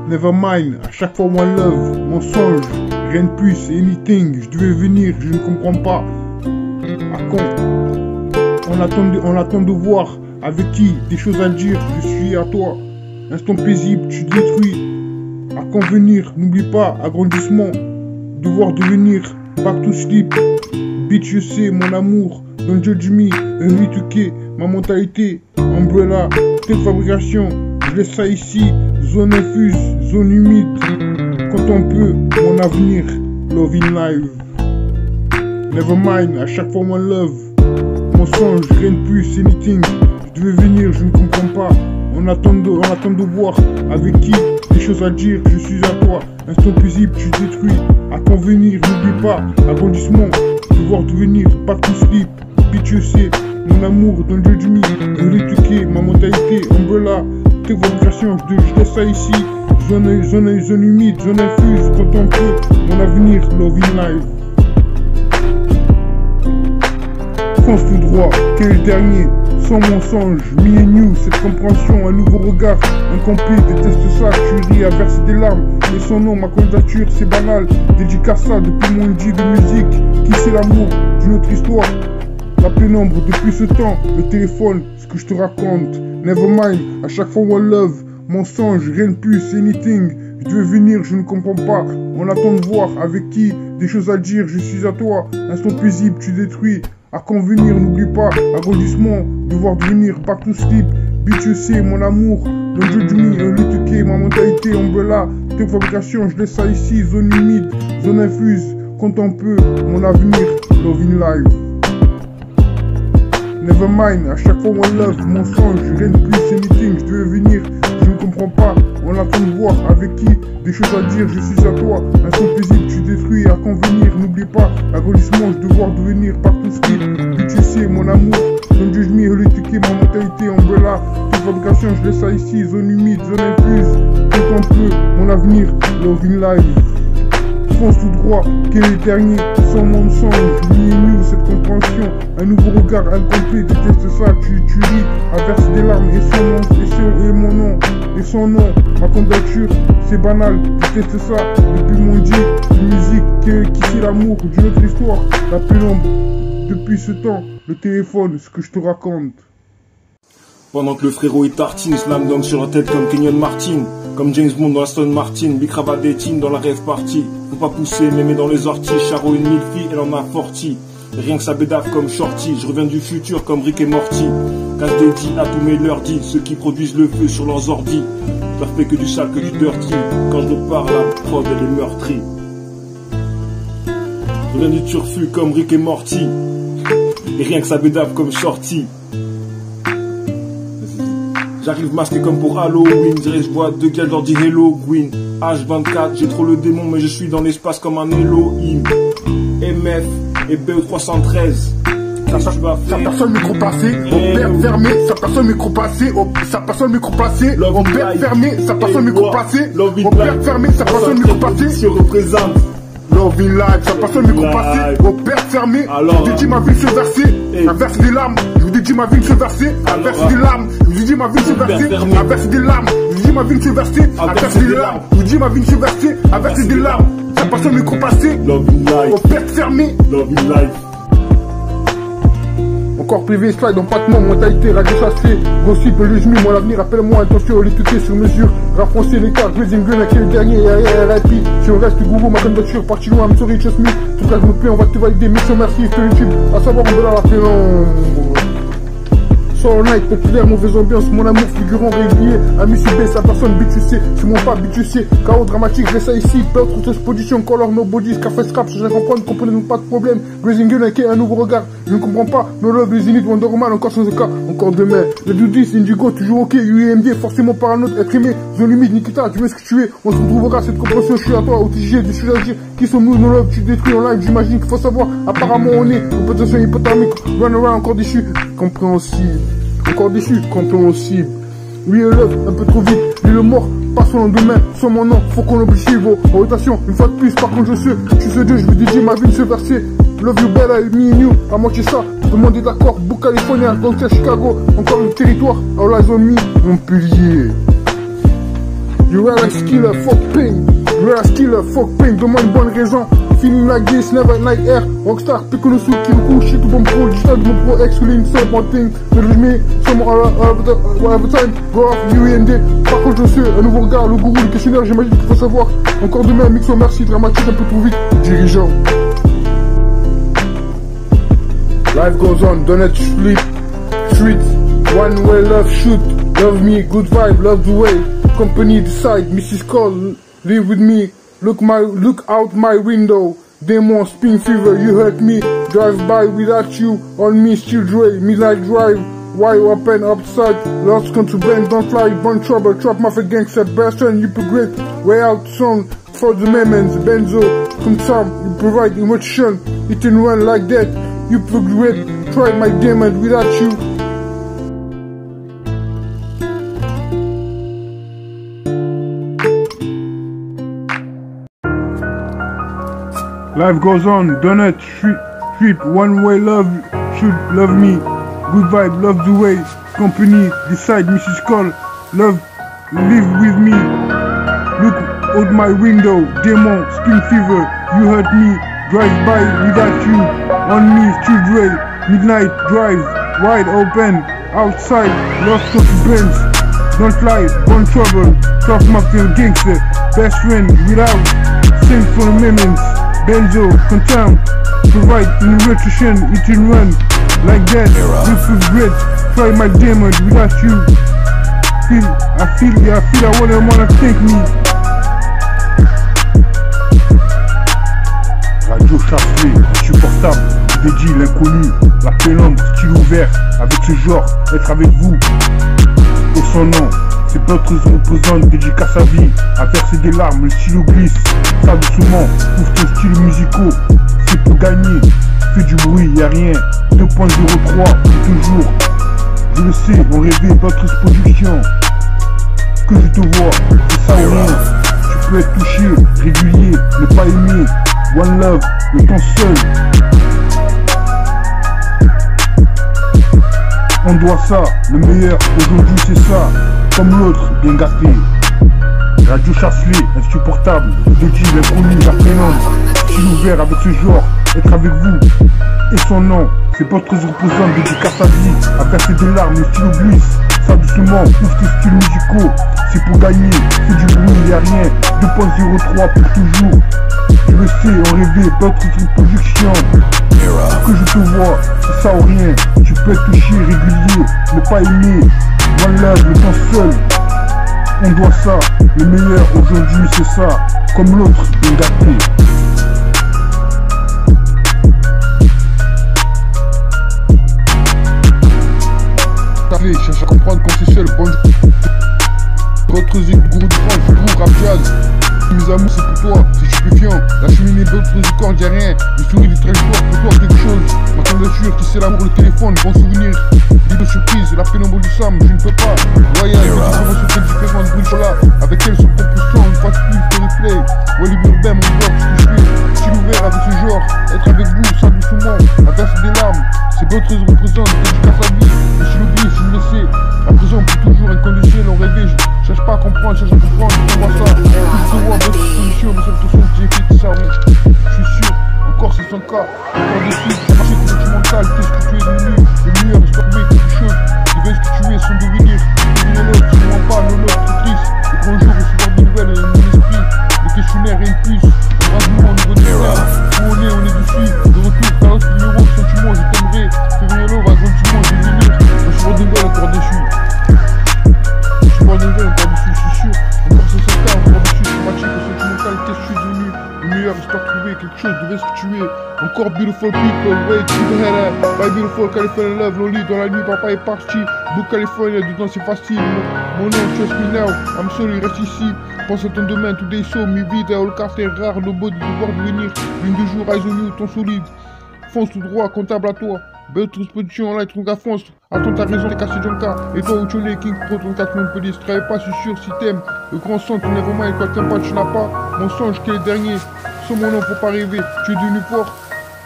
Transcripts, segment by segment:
Nevermind, à chaque fois one love, mensonge, rien de plus, anything, je devais venir, je ne comprends pas. À quand on attend de voir avec qui, des choses à dire, je suis à toi. Instant paisible, tu détruis. À quand venir, n'oublie pas, agrandissement, devoir devenir, back to sleep. Bitch, je sais, mon amour, don't judge me, early to K, ma mentalité, umbrella, telle fabrication, je laisse ça ici, zone infuse, zone humide, quand on peut, mon avenir, love in live. Nevermind, à chaque fois one love, mensonge, rien de plus, anything, je devais venir, je ne comprends pas, on attend de voir, avec qui, des choses à dire, je suis à toi, instant paisible, tu détruis, à quand venir, n'oublie pas, agrandissement, devoir devenir, back to sleep, bitch je sais, mon amour, don't judge me, l'éduquer, ma mentalité, umbrella, tes fabrications, je laisse ça ici, zone humide, zone infuse, quand on peut, mon avenir, love in life. Fonce tout droit, quel est le dernier, sans mensonge, me and you, cette compréhension, un nouveau regard, incomplet, déteste ça, tu ris à verser des larmes, et son nom, ma candidature, c'est banal, dédicace ça depuis mon dit de musique, qui c'est l'amour d'une autre histoire, la pénombre depuis ce temps, le téléphone, ce que je te raconte, nevermind, à chaque fois one love, mensonge, rien de plus, anything, je devais venir, je ne comprends pas, on attend de voir avec qui, des choses à dire, je suis à toi, instant paisible, tu détruis, à quand venir, n'oublie pas, agrandissement, devoir devenir, back to sleep, bitch je sais, mon amour, don't judge me, l'éduquer, ma mentalité, umbrella, tes fabrications, je laisse ça ici, zone humide, zone infuse, quand on peut, mon avenir, love in life. Nevermind, à chaque fois one love, mensonge, rien de plus, anything, je devais venir, je ne comprends pas, on attend de voir avec qui, des choses à dire, je suis à toi, instant paisible, tu détruis, à quand venir, n'oublie pas, agrandissement, je devoir devenir, partout skip, bitch tu sais, mon amour, don't judge me, l'éduquer, ma mentalité, umbrella, toute fabrication, je laisse ça ici, zone humide, zone infuse, quand on peut, mon avenir, love in life. Fonce tout droit, quel est le dernier, sans mensonge, me and you, cette compréhension, un nouveau regard incomplet, déteste ça, tu ris, à verser des larmes, et mon nom, et son nom, ma candidature, c'est banal, déteste ça, depuis mon dit, une musique, qui c'est l'amour, d'une autre histoire, la pénombre, depuis ce temps, le téléphone, ce que je te raconte. Pendant que le frérot il tartine, slam dunk sur la tête comme Kenyon Martin, comme James Bond dans Aston Martin, Big Cravate des teams dans la rêve party. Faut pas pousser, mémé dans les orties, Charo une 1000 filles, elle en a 40. Rien que ça bédave comme Shorty, je reviens du futur comme Rick et Morty. Casse dédié à tous mes leurs-dits, ceux qui produisent le feu sur leurs ordis. Je leur fais que du sale, que du dirty, quand je repars la prod elle est meurtrie. Je reviens du turfu comme Rick et Morty, et rien que ça bédave comme Shorty. J'arrive masqué comme pour Halloween, dirais je vois deux gars, je leur dis hello Gwyn. H24, j'ai trop le démon mais je suis dans l'espace comme un Elohim. MF et BE313. Sa personne micro passé, au père fermé, sa personne micro passé, sa personne micro passé, au père fermé, sa personne micro passé, au père fermé, sa personne micro passé, se représente. Love in life, sa personne micro passé, au père fermé, je vous dédie ma vie se verser, à verser des larmes, je vous dédie ma vie se verser, à verser des larmes, je vous dédie ma vie se verser, à verser des larmes, je vous dis ma vie se verser, à verser des larmes, je vous dis ma vie se verser, à verser des larmes, sa personne micro passé, au père fermé, love in life. Encore privé, slide, empattement, mentalité, radio chassée, gossip, le jemi, mon avenir, appelle-moi, attention, les tutés sur mesure, rap français, les cartes, Grazing Gun, qui est le dernier, RIP, si on reste Google, ma candidature, parti loin, I'm sorry, trust me, tout cas, je me plaît, on va te valider, mission merci, je te YouTube, à savoir, on va la pénombre. Soul night, populaire, mauvaise ambiance, mon amour, figurant, régulier, ami subé, sa personne, bitch, tu sais, c'est mon pas, bitch, tu sais, chaos dramatique, je laisse ça ici, peur, toute exposition, color, no body, café scrap, je comprends, comprenez-nous pas de problème, Grazing Gun, un nouveau regard, je ne comprends pas, no love, les init, Wonder Woman, encore sans cas, encore demain, le Doudis, Indigo, toujours ok, UMD, forcément paranoïde, être aimé, zone limite, Nikita, tu veux ce que tu es, on se retrouvera, cette compréhension, je suis à toi, OTG, des choses à dire, qui sommes-nous, no love, tu détruis en live, j'imagine qu'il faut savoir, apparemment on est, une potentiel hypothermique, run around, encore déçu, compréhensible. Encore déçu, compréhensible. Oui, love, un peu trop vite. Lui le mort, pas son lendemain, sans mon nom, faut qu'on oublie Chivo. En rotation, une fois de plus, par contre je sais, tu sais Dieu, je veux DJ, ma vie se verser. Love you better, me and you, à moitié ça, demander d'accord, Book California, Gangster Chicago, encore le territoire, all eyes on me, Montpellier. You realize killer, fuck pain, you realize killer, fuck pain, demande une bonne raison. Feeling like this, never like air. Rockstar, pick le sou, kill cool, shit, bon pro, digital, mon pro, ex, feeling, same one thing. Little me, some whatever time, go off, you and day. Par contre, je sais, un nouveau regard, le gourou, le questionnaire, j'imagine qu'il faut savoir. Encore demain, mix au merci, dramatique un peu trop vite, dirigeant. Life goes on, don't let you sleep. Streets, one way, love, shoot. Love me, good vibe, love the way. Company decide, Mrs. Cole, live with me. Look out my window. Demon, spin fever, you hurt me. Drive by without you, on me, still Dre. Midnight drive, wide open upside. Lost contraband, don't fly, burn trouble. Trap mafia gangster, best friend, you progress. Way out song for the moments. Benzo, come some, you provide emotion. It and run like that. You progress, try my demon without you. Life goes on, donut, trip, one way, love, should love me. Good vibe, love the way. Company, decide, Mrs. Cole, love, live with me. Look out my window, demon, spin fever, you hurt me. Drive by without you, on me, still Dre. Midnight drive, wide open, outside, lost consequence. Don't fly, burn trouble, tough mafia gangster, best friend without, same for the moments. Benzo, contempt, provide nutrition, eat and run, like that, this is great, try my demon without you, I feel I wanna thank me. Radio Chasley, insupportable, dédié l'inconnu, la pénombre, style ouvert, avec ce genre, être avec vous, et son nom. C'est d'autres représente, dédicace à vie, à verser des larmes, le stylo glisse, ça doucement, ouvre tes styles musicaux, c'est pour gagner, fais du bruit, y'a rien, 2.03 pour toujours, je le sais, on rêvait d'autres productions, que je te vois, c'est ça ou rien, tu peux être touché, régulier, ne pas aimer, one love, le temps seul, on doit ça, le meilleur, aujourd'hui c'est ça. Comme l'autre, bien gâté. Radio Chasley, insupportable. Je dis l'inconnu, la pénombre. Style ouvert avec ce genre, être avec vous. Et son nom, c'est votre représente, dédicace à vie. À verser des larmes, le stylo glisse. Ça doucement, ouvre tes styles musicaux. C'est pour gagner, c'est du bruit, y'a rien. 2.03 pour toujours. Je le sais, on rêvait, d'autres productions. Que je te vois, c'est ça ou rien. Tu peux être touché, régulier, ne pas aimer. One love, le temps seul, on doit ça, le meilleur aujourd'hui c'est ça, comme l'autre, bien gâté. Cherche à comprendre quand c'est seul, bon. Votre zik, gourou de France, gourou, rap jazz. Mes amours c'est pour toi, c'est stupéfiant. La cheminée d'autres corps, y'a rien. Le sourire du trajectoire, pour toi quelque chose. Ma candidature, qui c'est l'amour, le téléphone, bon souvenir. L'idée de surprise, la pénombre du Sam, je ne peux pas. Voyage, je commence à faire différentes bruits là. Avec elle, sur propulsion, une fois de plus, de replay. Wally urbain, mon bloc, ce que je fais. Style ouvert avec ce genre, être avec vous, ça doucement, à verser des larmes. C'est d'autres représentent, dédicace à vie. Le stylo glisse, je le sais. À présent, pour toujours, inconditionnel, on rêvait. Cherche pas à comprendre, cherche à comprendre, on voit ça. Je te vois votre solution, mais cette façon que j'ai fait, ça, oui. Je suis sûr, encore c'est son cas. Encore des filles, ça marche avec du mental, qu'est-ce que tu es devenu. Le meilleur, de se trouver quelque chose. Tu veux ce que tu es, son devenir. Devenir l'autre, tu ne mens pas, non, l'autre, c'est triste. Le grand jour, recevoir des nouvelles, mon esprit. Le questionnaire et une puce. Embrasement au niveau du frère. Où on est dessus. De retour, Carlos, numéro, sentiment, je t'aimerai. Février, l'eau, va gentiment, je vais venir. Je suis redonné encore déçu. Je suis redonné encore déçu, je suis sûr. Encore c'est ce cas, encore déçu, traumatique, sentimental, qu'est-ce que je suis devenu. Le meilleur, j'espère trouver quelque chose, de ce que tu es. Encore beautiful people, wait, to the head, my beautiful California love, lonely, dans la nuit, papa est parti. Book California, dedans c'est facile. Mon nom, trust me now, I'm sorry, reste ici. Pense à ton domaine, today so, mi vide, all carte est rare, le beau de devoir devenir. L'une de jour, eyes on you, ton solide. Fonce tout droit, comptable à toi. Belle production, là, ton gars fonce. Attends, t'as raison, t'es cassé Jonka. Et toi, où tu es, King Pro, ton 4 Montpellier. Je travaille pas, je suis sûr, si t'aimes. Le grand son, tu n'es vraiment et quoi t'aimes pas, tu n'as pas. Mon songe qui est le dernier. Sur mon nom, faut pas rêver. Tu es devenu fort.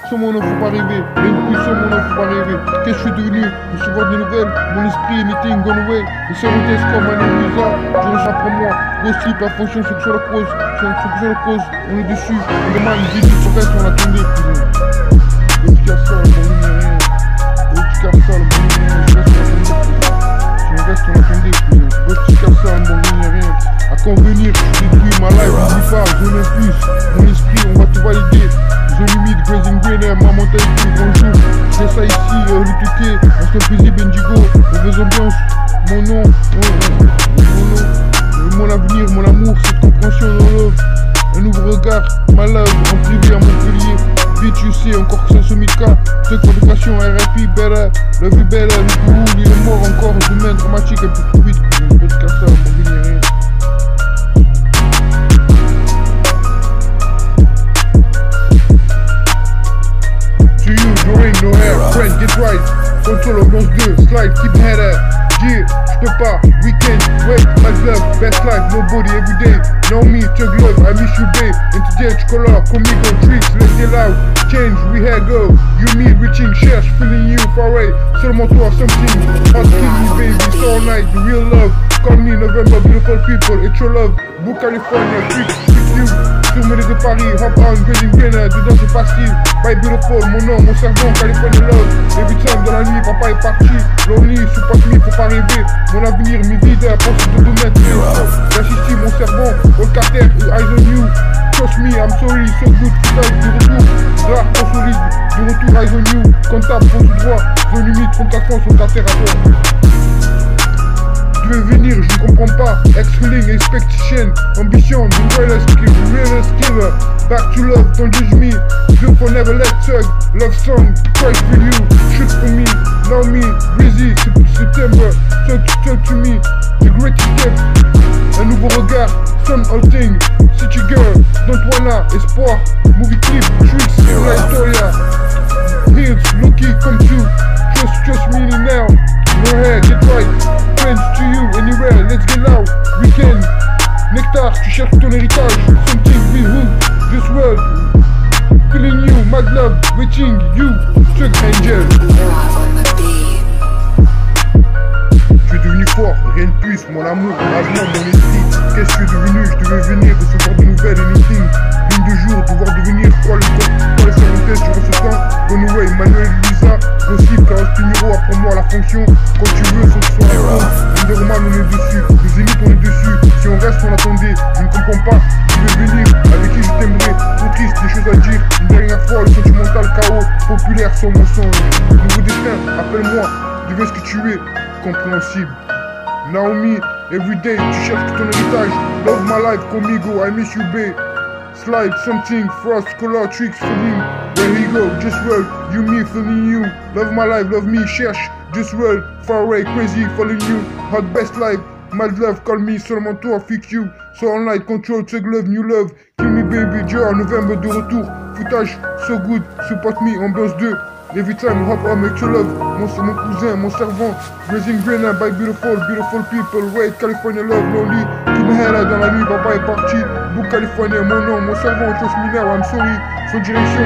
Sur mon nom, faut pas rêver. Rien de plus, sur mon nom, faut pas rêver. Qu'est-ce que je suis devenu? Recevoir des nouvelles. Mon esprit, anything gone away. Le cerveau test comme un Lisa. Je le sens pour moi. Gros slip, la fonction, c'est que sur la cause. C'est la cause. On est dessus. On demande une visite. Sur reste, on a tourné. Et tu casses ça, le bon rien. Et tu casses ça, le bon rien. Je reste, on a tourné. Et tu casses ça, le bon rien. À convenir, je détruis ma life. N'oublie pas, je n'ai plus. Mon esprit, on va te valider. Je limite, grazing greener, ma mentalité, bonjour. Je fais ça ici, le touquet, instant paisible, Indigo, mauvaise ambiance, mon nom, mon avenir, mon amour, cette compréhension, mon love, un nouveau regard, ma love, en privé à Montpellier, vite tu sais, encore 500 000 cas, cette fabrication, RIP, Bella, love you Bella, le gourou, il est mort encore, domaine dramatique, un peu trop vite, je peux te casser ça, mon vénéré. No hair, friend, get right. Control ambiance 2, slide, keep head up. Yeah, j'peux pas, weekend, wait, my love, best life, nobody everyday. Know me, chug love, I miss you, babe. Into jail, color, conmigo, tricks, let's get loud. Change, we had go. You, me, reaching, cherche, feeling you, far away. Seulement toi, something, hot kill me, baby, it's all night, the real love. Call me November, beautiful people, it's your love. Book California, tricks, with you. Tourner de Paris, hop on, grading greener, dedans c'est facile. Bye beautiful, mon nom, mon cerveau, California love. Every time dans la nuit, papa est parti. Lonely, support me, faut pas rêver. Mon avenir, mes vides, pense de tout mettre. Lâche ici mon cerveau, all carter, eyes on you. Trust me, I'm sorry, so good, putain, du retour. Rare, consolide, du retour, eyes on you. Comptable, fonce tout droit, zone humide, 34 ans, son carter à toi. Je veux venir, je ne comprends pas. Ex-feeling, expectation, ambition, the realest killer. Back to love, don't judge me. Beautiful, never let tug. Love song, cry for you. Shoot for me, know me, busy, September. Talk to me, the great escape. Un nouveau regard, some all thing. City girl, don't wanna, espoir. Movie clip, tricks, la historia. Hills, lucky, come true. Trust me now. No hair, get right. Friends to you, anywhere, let's get loud. Weekend, nectar, tu cherches ton héritage. Something we hood, this world. Feeling you, mad love, waiting you, Chuck Angel. Tu es devenu fort, rien de plus, mon amour, mon avenir, mon esprit. Qu'est-ce que tu es devenu? Je devais venir, recevoir de nouvelles, anything. Ligne de jour, devoir devenir, quoi les services sur ce temps. Conway, Manuel, Lisa, Gossip, Carlos Pinheiro, apprends-moi la fonction. Quand tu veux, sans que ce soit un fond. Underman, on est dessus, le Zénith, on est dessus. Si on reste, on attendait, je ne comprends pas. Je vais venir, avec qui je t'aimerais. Trop triste, des choses à dire. Une dernière fois, le sentimental chaos, populaire sur mon songe. Nouveau destin, appelle-moi, deviens ce que tu es, compréhensible. Naomi, everyday, tu cherches ton héritage. Love my life, conmigo, I miss you, babe. Slide, something, frost, color, tricks, feeling. Where he go, just well, you, me, feeling you. Love my life, love me, cherche, just well. Far away, crazy, following you. Hot best life, mad love, call me, seulement toi, fix you. So online, control, check love, new love. Kill me, baby, Joe, November de retour. Footage, so good, support me, ambiance 2. Every time, hop on, make your love. Mon cousin, mon servant. Grazing greener, by beautiful, beautiful people. Wait, California love, lonely. Tout me hair dans la nuit, papa est parti. Book California, mon nom, mon servant. Trust me now, I'm sorry. Son direction.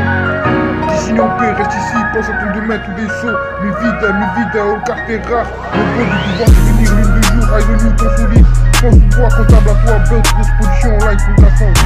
D'ici on peut, reste ici. Pense à ton domaine, tous des sauts. Mi vida, au carter rare. Le beau du pouvoir devenir l'une de jour. Eyes on you, consolide. Pense tout droit, comptable à toi. Belt, production online, pour ta France.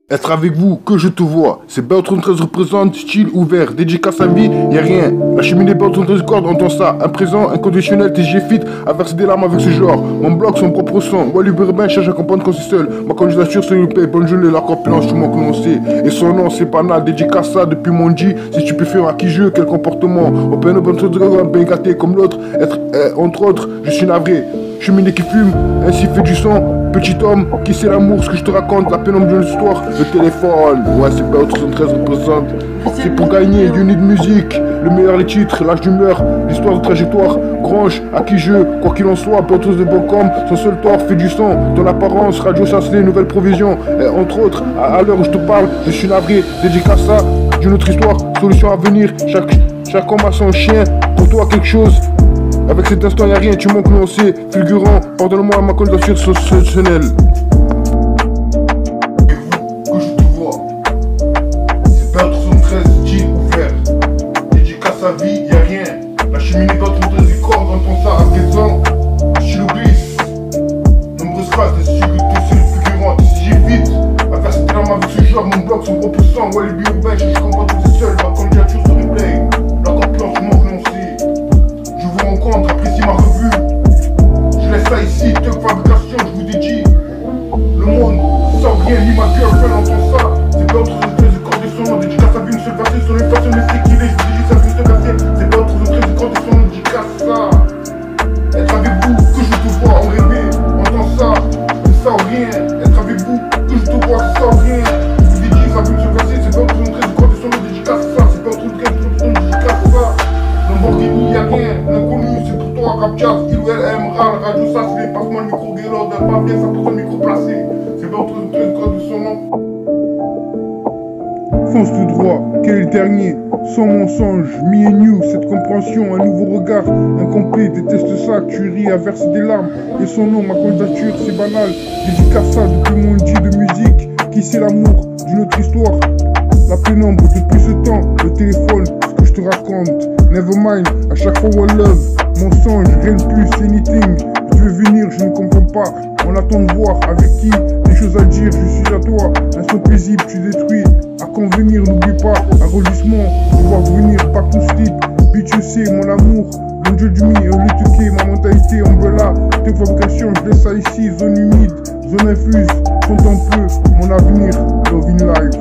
Être avec vous, que je te vois. C'est Bertrand 13 représente, style ouvert, dédicace à vie, y'a rien. La cheminée Bertrand 13 cordes, entend ça. Un présent, inconditionnel, TG fit, à verser des larmes avec ce genre. Mon blog, son propre son. Wally Burbain cherche à comprendre quand c'est seul. Ma candidature, c'est une paix, bonne journée, l'accord plein, je manque non sait. Et son nom, c'est banal, dédicace à depuis mon G. Si tu peux faire à qui je, quel comportement. Open up, bien gâté comme l'autre. Être, entre autres, je suis navré. Cheminée qui fume, ainsi fait du son. Petit homme, qui c'est l'amour, ce que je te raconte, la pénombre de l'histoire. Le téléphone, ouais c'est pas 313 représente. C'est pour gagner, you need musique. Le meilleur les titres, l'âge d'humeur, l'histoire de trajectoire. Grange, à qui je, quoi qu'il en soit, peu de bon com. Son seul tort fait du son, dans l'apparence, radio chassée, nouvelle provision. Et entre autres, à l'heure où je te parle, je suis navré, dédicace à d'une autre histoire, solution à venir. chaque homme a son chien. Pour toi quelque chose, avec cet instant y'a rien, tu manques lancé. Fulgurant, pardonne-moi ma candidature sociale. Que je te vois, c'est pas 73, jean ouvert. Dédicace à vie, y'a rien. La cheminée pas trop du corps dans ton ça à 16 ans. Je glisse. Nombreuses phrases de c'est le figurant. Si j'évite à faire cette drame avec ce genre, mon bloc sont repoussants. Ouais, les bio-urbains, je comprends tout seul. Ma candidature sur replay, la confiance manque lancée. Je vous rencontre, apprécie ma revue. Je laisse ça ici, de fabrication, je vous dédie. Le monde sans rien, ni ma gueule, fait l'entend ça. C'est pas autre chose de corps de son nom. Dédicace à vie, une seule versée sur une personne, mais c'est qu'il est. Je vous dis ça, une seule versée. C'est pas autre chose de corps de son nom. Dédicace ça. Être avec vous, que je te vois en rêver. Entends ça, c'est ça ou rien. Être avec vous, que je te vois, c'est ça ou rien. Je vous dédie ça, une seule versée. C'est pas autre chose de corps de son nom. Dédicace ça. C'est pas autre chose de son nom. Dédicace ça. Lamborghini, y'a rien. L'inconnu, c'est pour toi. Rap jazz, il ou elle aime râle. Radio, ça, c'est les passements de micro guélo. D'un papier, ça pour son micro placé. C'est pas autre chose de corps de son nom. Fonce tout droit, quel est le dernier? Sans mensonge, me and you, cette compréhension, un nouveau regard, incomplet, déteste ça, tu ris à verser des larmes. Et son nom, ma candidature, c'est banal. Dédicace ça depuis mon dit de musique, qui c'est l'amour d'une autre histoire. La pénombre depuis ce temps, le téléphone, ce que je te raconte. Nevermind, à chaque fois one love, mensonge, rien de plus, anything. Tu veux venir, je ne comprends pas. On attend de voir avec qui, des choses à dire, je suis à toi. Instant paisible, tu détruis. À convenir, n'oublie pas, arrondissement, pouvoir devenir pas tout slip. Bitch, tu sais, mon amour, don't judge me, l'éduquer, ma mentalité, umbrella. Tes fabrications, je laisse ça ici, zone humide, zone infuse. Compte un peu, mon avenir, love in life.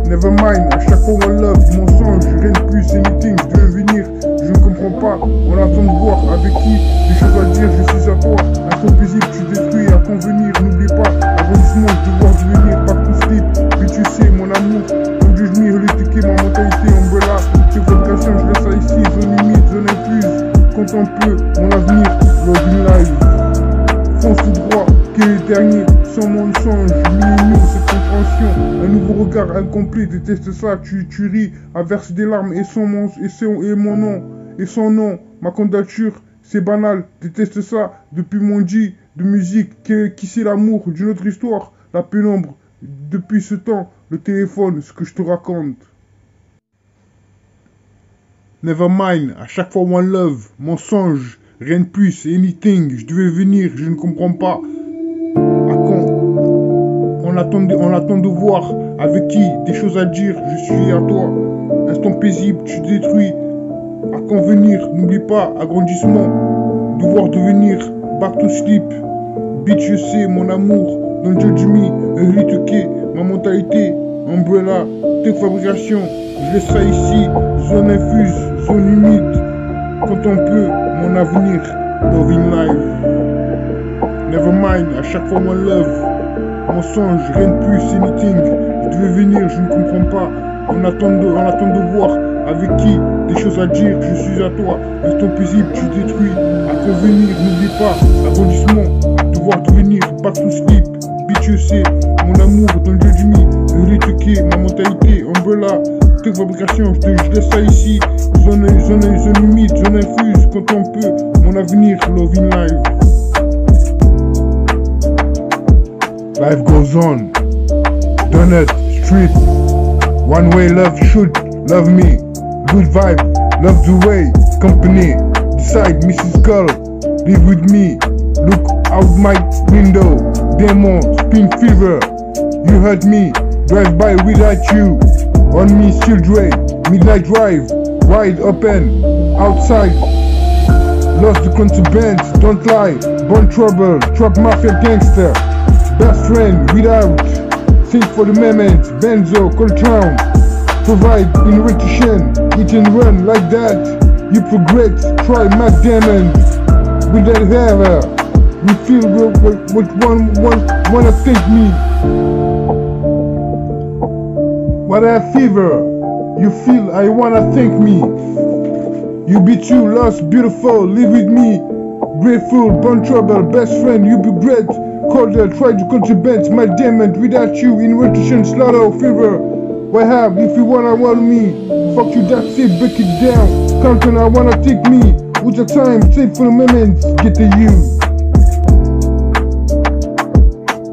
Nevermind, à chaque fois one love, mensonge, rien de plus, anything, je devais venir, je ne comprends pas, on attend de voir avec qui, des choses à dire, je suis à toi, instant paisible, tu détruis, à convenir, n'oublie pas, arrondissement, devoir devenir, pas tout slip, mais tu sais, mon amour, don't judge me, l'étiquette, ma mentalité, umbrella, tes fabrications, je laisse ça ici, zone humide, zone infuse, compte un peu, mon avenir, love in life, fonce tout droit, quel est le dernier, sans mensonge, nous, cette compréhension, un nouveau regard incomplet, déteste ça, tu ris, à verser des larmes, et mon nom, et son nom, ma candidature, c'est banal, déteste ça, depuis mon dit de musique, qui c'est l'amour d'une autre histoire, la pénombre, depuis ce temps, le téléphone, ce que je te raconte. Nevermind, à chaque fois one love, mensonge, rien de plus, anything, je devais venir, je ne comprends pas. À quand on attend de voir avec qui, des choses à dire, je suis à toi. Instant paisible, tu détruis. À convenir, n'oublie pas, agrandissement, devoir devenir, back to sleep. Bitch, je sais, mon amour, don't judge me, l'éduquer, ma mentalité, umbrella, tes fabrications, je laisse ça ici, zone infuse, zone humide, quand on peut, mon avenir, love in life. Nevermind, à chaque fois mon love, mensonge, rien de plus, anything, je devais venir, je ne comprends pas, on attend de voir avec qui, des choses à dire, je suis à toi, instant paisible, tu détruis, à convenir, n'oublie pas, arrondissement, devoir devenir, back to sleep, bitch, je sais, mon amour, dans le jeu du mi, l'étiquette, ma mentalité, umbrella, tes fabrications, je laisse ça ici, zone humide, zone infuse, quand on peut, mon avenir, love in life. Life goes on, done it, street, one way love should, love me, good vibe, love the way, company, decide Mrs. Girl, live with me, look out my window, demon, spin fever, you hurt me, drive by without you, on me still dray, midnight drive, wide open, outside, lost the contraband, don't lie, born trouble, trap mafia gangster, best friend without, think for the moment, benzo, Coltrane, provide in repetition, eat and run like that, you progress, try Mac Diamond, with that hair, you feel what wanna think me, what I fever, you feel I wanna think me, you be too lost, beautiful, live with me, grateful, born trouble, best friend, you be great, Cordial, try to contraband my diamond without you in rotation, slaughter, fever. What have if you wanna want me? Fuck you, that's it, break it down. Compton, I wanna take me. With your time, save for the moments, get to you.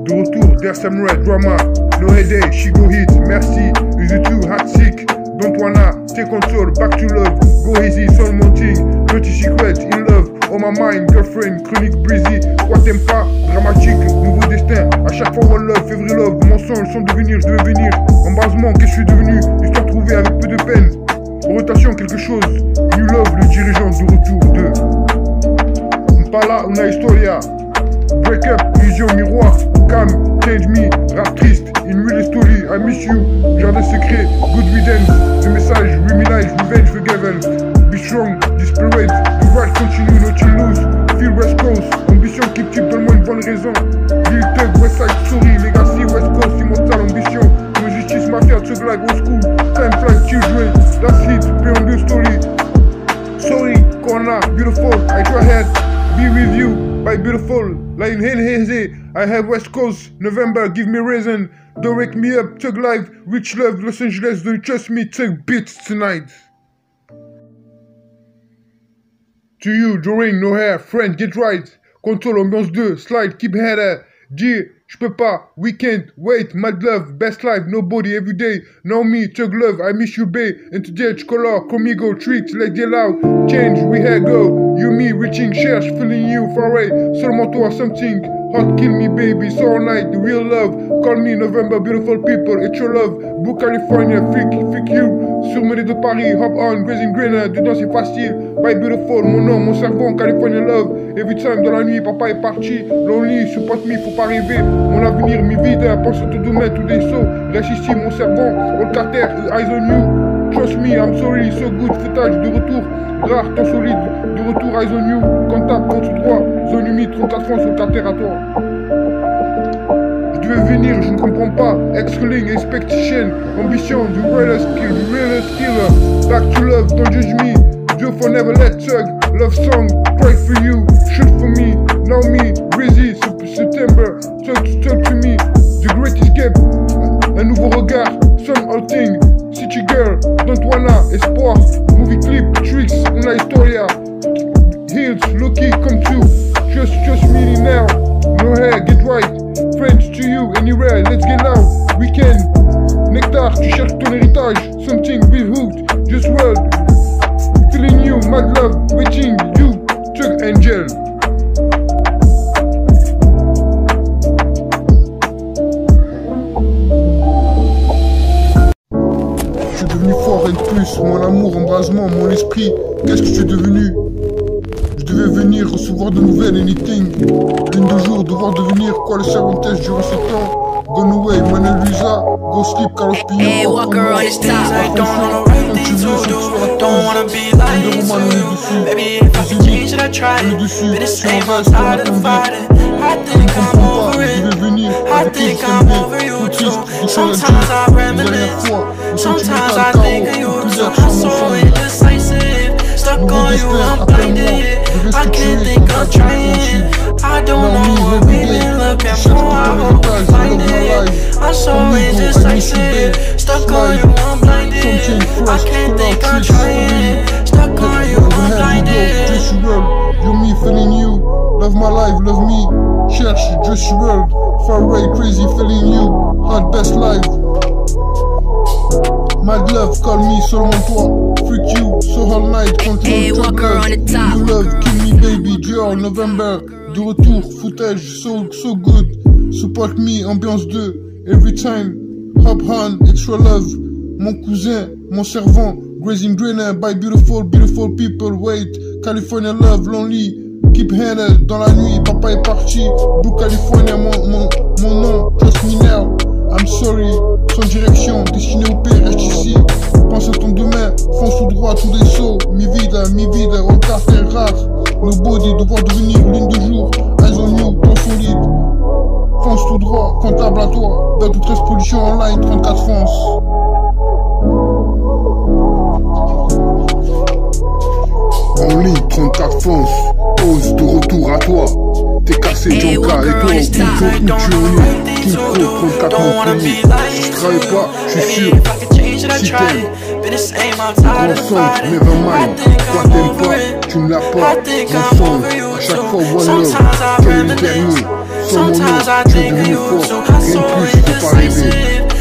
De retour, there's some red drama. No headache, she go hit, merci. Easy too, hot sick. Don't wanna take control, back to love. Go easy, soul mounting. Dirty secret, in love. On my mind, girlfriend, chronique breezy. Quoi t'aimes pas? Dramatique, nouveau destin. À chaque fois one love, every love. Mensonge, sans devenir, je devais venir. Embrasement, qu'est-ce que je suis devenu? Histoire trouvée avec peu de peine. Rotation, quelque chose. New love, le dirigeant de retour de Mpala, una historia. Break up, illusion, miroir. Calm, change me, rap triste. In real story, I miss you. Jardin secret, good riddance. Le message, remilize, revenge, forgiven. Be strong, desperate. The right continue, not to lose. Feel West Coast, ambition, keep cheap, donne-moi une bonne raison. Lil Thug, Westside Story, Legacy, West Coast, immortal ambition. No justice, mafia, Thug like old school. Time flies, children, that's it, play on the story. Sorry, corner, beautiful, I go ahead. Be with you, by beautiful. Like in Haze, I have West Coast, November, give me reason. Don't wake me up, Thug Life, Rich Love, Los Angeles, don't you trust me, Thug Beats tonight. To you, Doreen, no hair, friend, get right. Control, ambiance 2, slide, keep header. G, j'peux pas, weekend, wait, mad love, best life, nobody, everyday. Know me, Thug Love, I miss you, babe. Into the edge, color, conmigo, treat, like the loud. Change, we had go. You, me, reaching, cherche, feeling you, far away. Seulement toi, something. Hot, kill me, baby, so all night, the real love. Call me November, beautiful people, it's your love. Book California, freak you. Sur Mêlée de Paris, hop on, grazing greener, dedans c'est facile. By beautiful, mon nom, mon cerveau, California love. Every time dans la nuit, papa est parti. Lonely, support me, faut pas rêver. Mon avenir, mi vide, pense au tout domaine, tous des sauts. Reste ici, mon cerveau, all carter, eyes on you. Trust me, I'm sorry, so good, footage de retour. Rare, temps solide, de retour, eyes on you. Contact, contre droit, zone humide, 34 francs sur le carter à toi. Je devais venir, je ne comprends pas. Excelling, expectation, ambition, the realest killer. Back to love, don't judge me. Joe for never let Thug. Love song, cry for you, shoot for me. Now me, Breezy, September. Talk to me, the great escape. Un nouveau regard, some old thing. City girl, don't wanna, espoir. Movie clip, tricks, una historia. Heels, Loki, come to. Just me now. No hair, get right. Friends to you, anywhere, let's get loud. Weekend, Nectar, tu cherches ton héritage. Something be hooked, just world. Feeling you, mad love, waiting you, Thug Angel. Je suis devenu fort et plus, mon amour, embrasement, mon esprit. Qu'est-ce que je suis devenu? Je devais venir recevoir de nouvelles, anything. L'une de jour, devoir devenir quoi le cervantès durant ce temps. Gone away, Mona Lisa, go sleep, Carlos Pino. Hey, Walker on his top. I don't know the right thing to do. Don't wanna be like you. Baby, if I can change it, I try it. Been the same, I'm tired of the fighting. I think I'm over it. I think I'm over you too. Sometimes I reminisce. Sometimes I think of you too. I'm so indecisive. Stuck on you, I'm blinded. I can't think of trying. I don't know what we've been looking for. I hope we find it. I'm so indecisive. Stuck on you, I'm blinded. I can't think of trying. Stuck on you, I'm blinded. Just world, you me feeling you. Love my life, love me. Cherche, just world. Far away, crazy feeling you. Hot best life. Mad love, call me seulement toi. Freak you, so all night, control. Hey, Walker on the top. You love, kill me baby, Dior, November. De retour, footage, so good. Support me, ambiance 2. Every time, hop on, extra love. Mon cousin, mon servant. Grazing Drainer, by beautiful people. Wait, California love, lonely. Keep handle, dans la nuit, papa est parti. Book California, mon nom, trust me now. I'm sorry, sans direction, destiné au pire, reste ici. Pense à ton demain, fonce tout droit, tous des sauts. Mi vida, au carter rare. Nobody, devoir devenir l'une de jour. Eyes on you, ton solide. Fonce tout droit, comptable à toi. Belle toute pollution online, 34 France. En ligne, 34 France. Pause de retour à toi. T'es cassé. c'est Jonka. Et toi, où tu en es? King Pro, 34 mon premier. Si je travaille pas, je suis sûr. Si t'aimes, ensemble, never mind. Toi t'aimes pas, tu ne l'as pas. Ensemble, à chaque fois, one love. Quel est le dernier? Sans mon nom, tu es devenu fort. Rien de plus, faut pas rêver.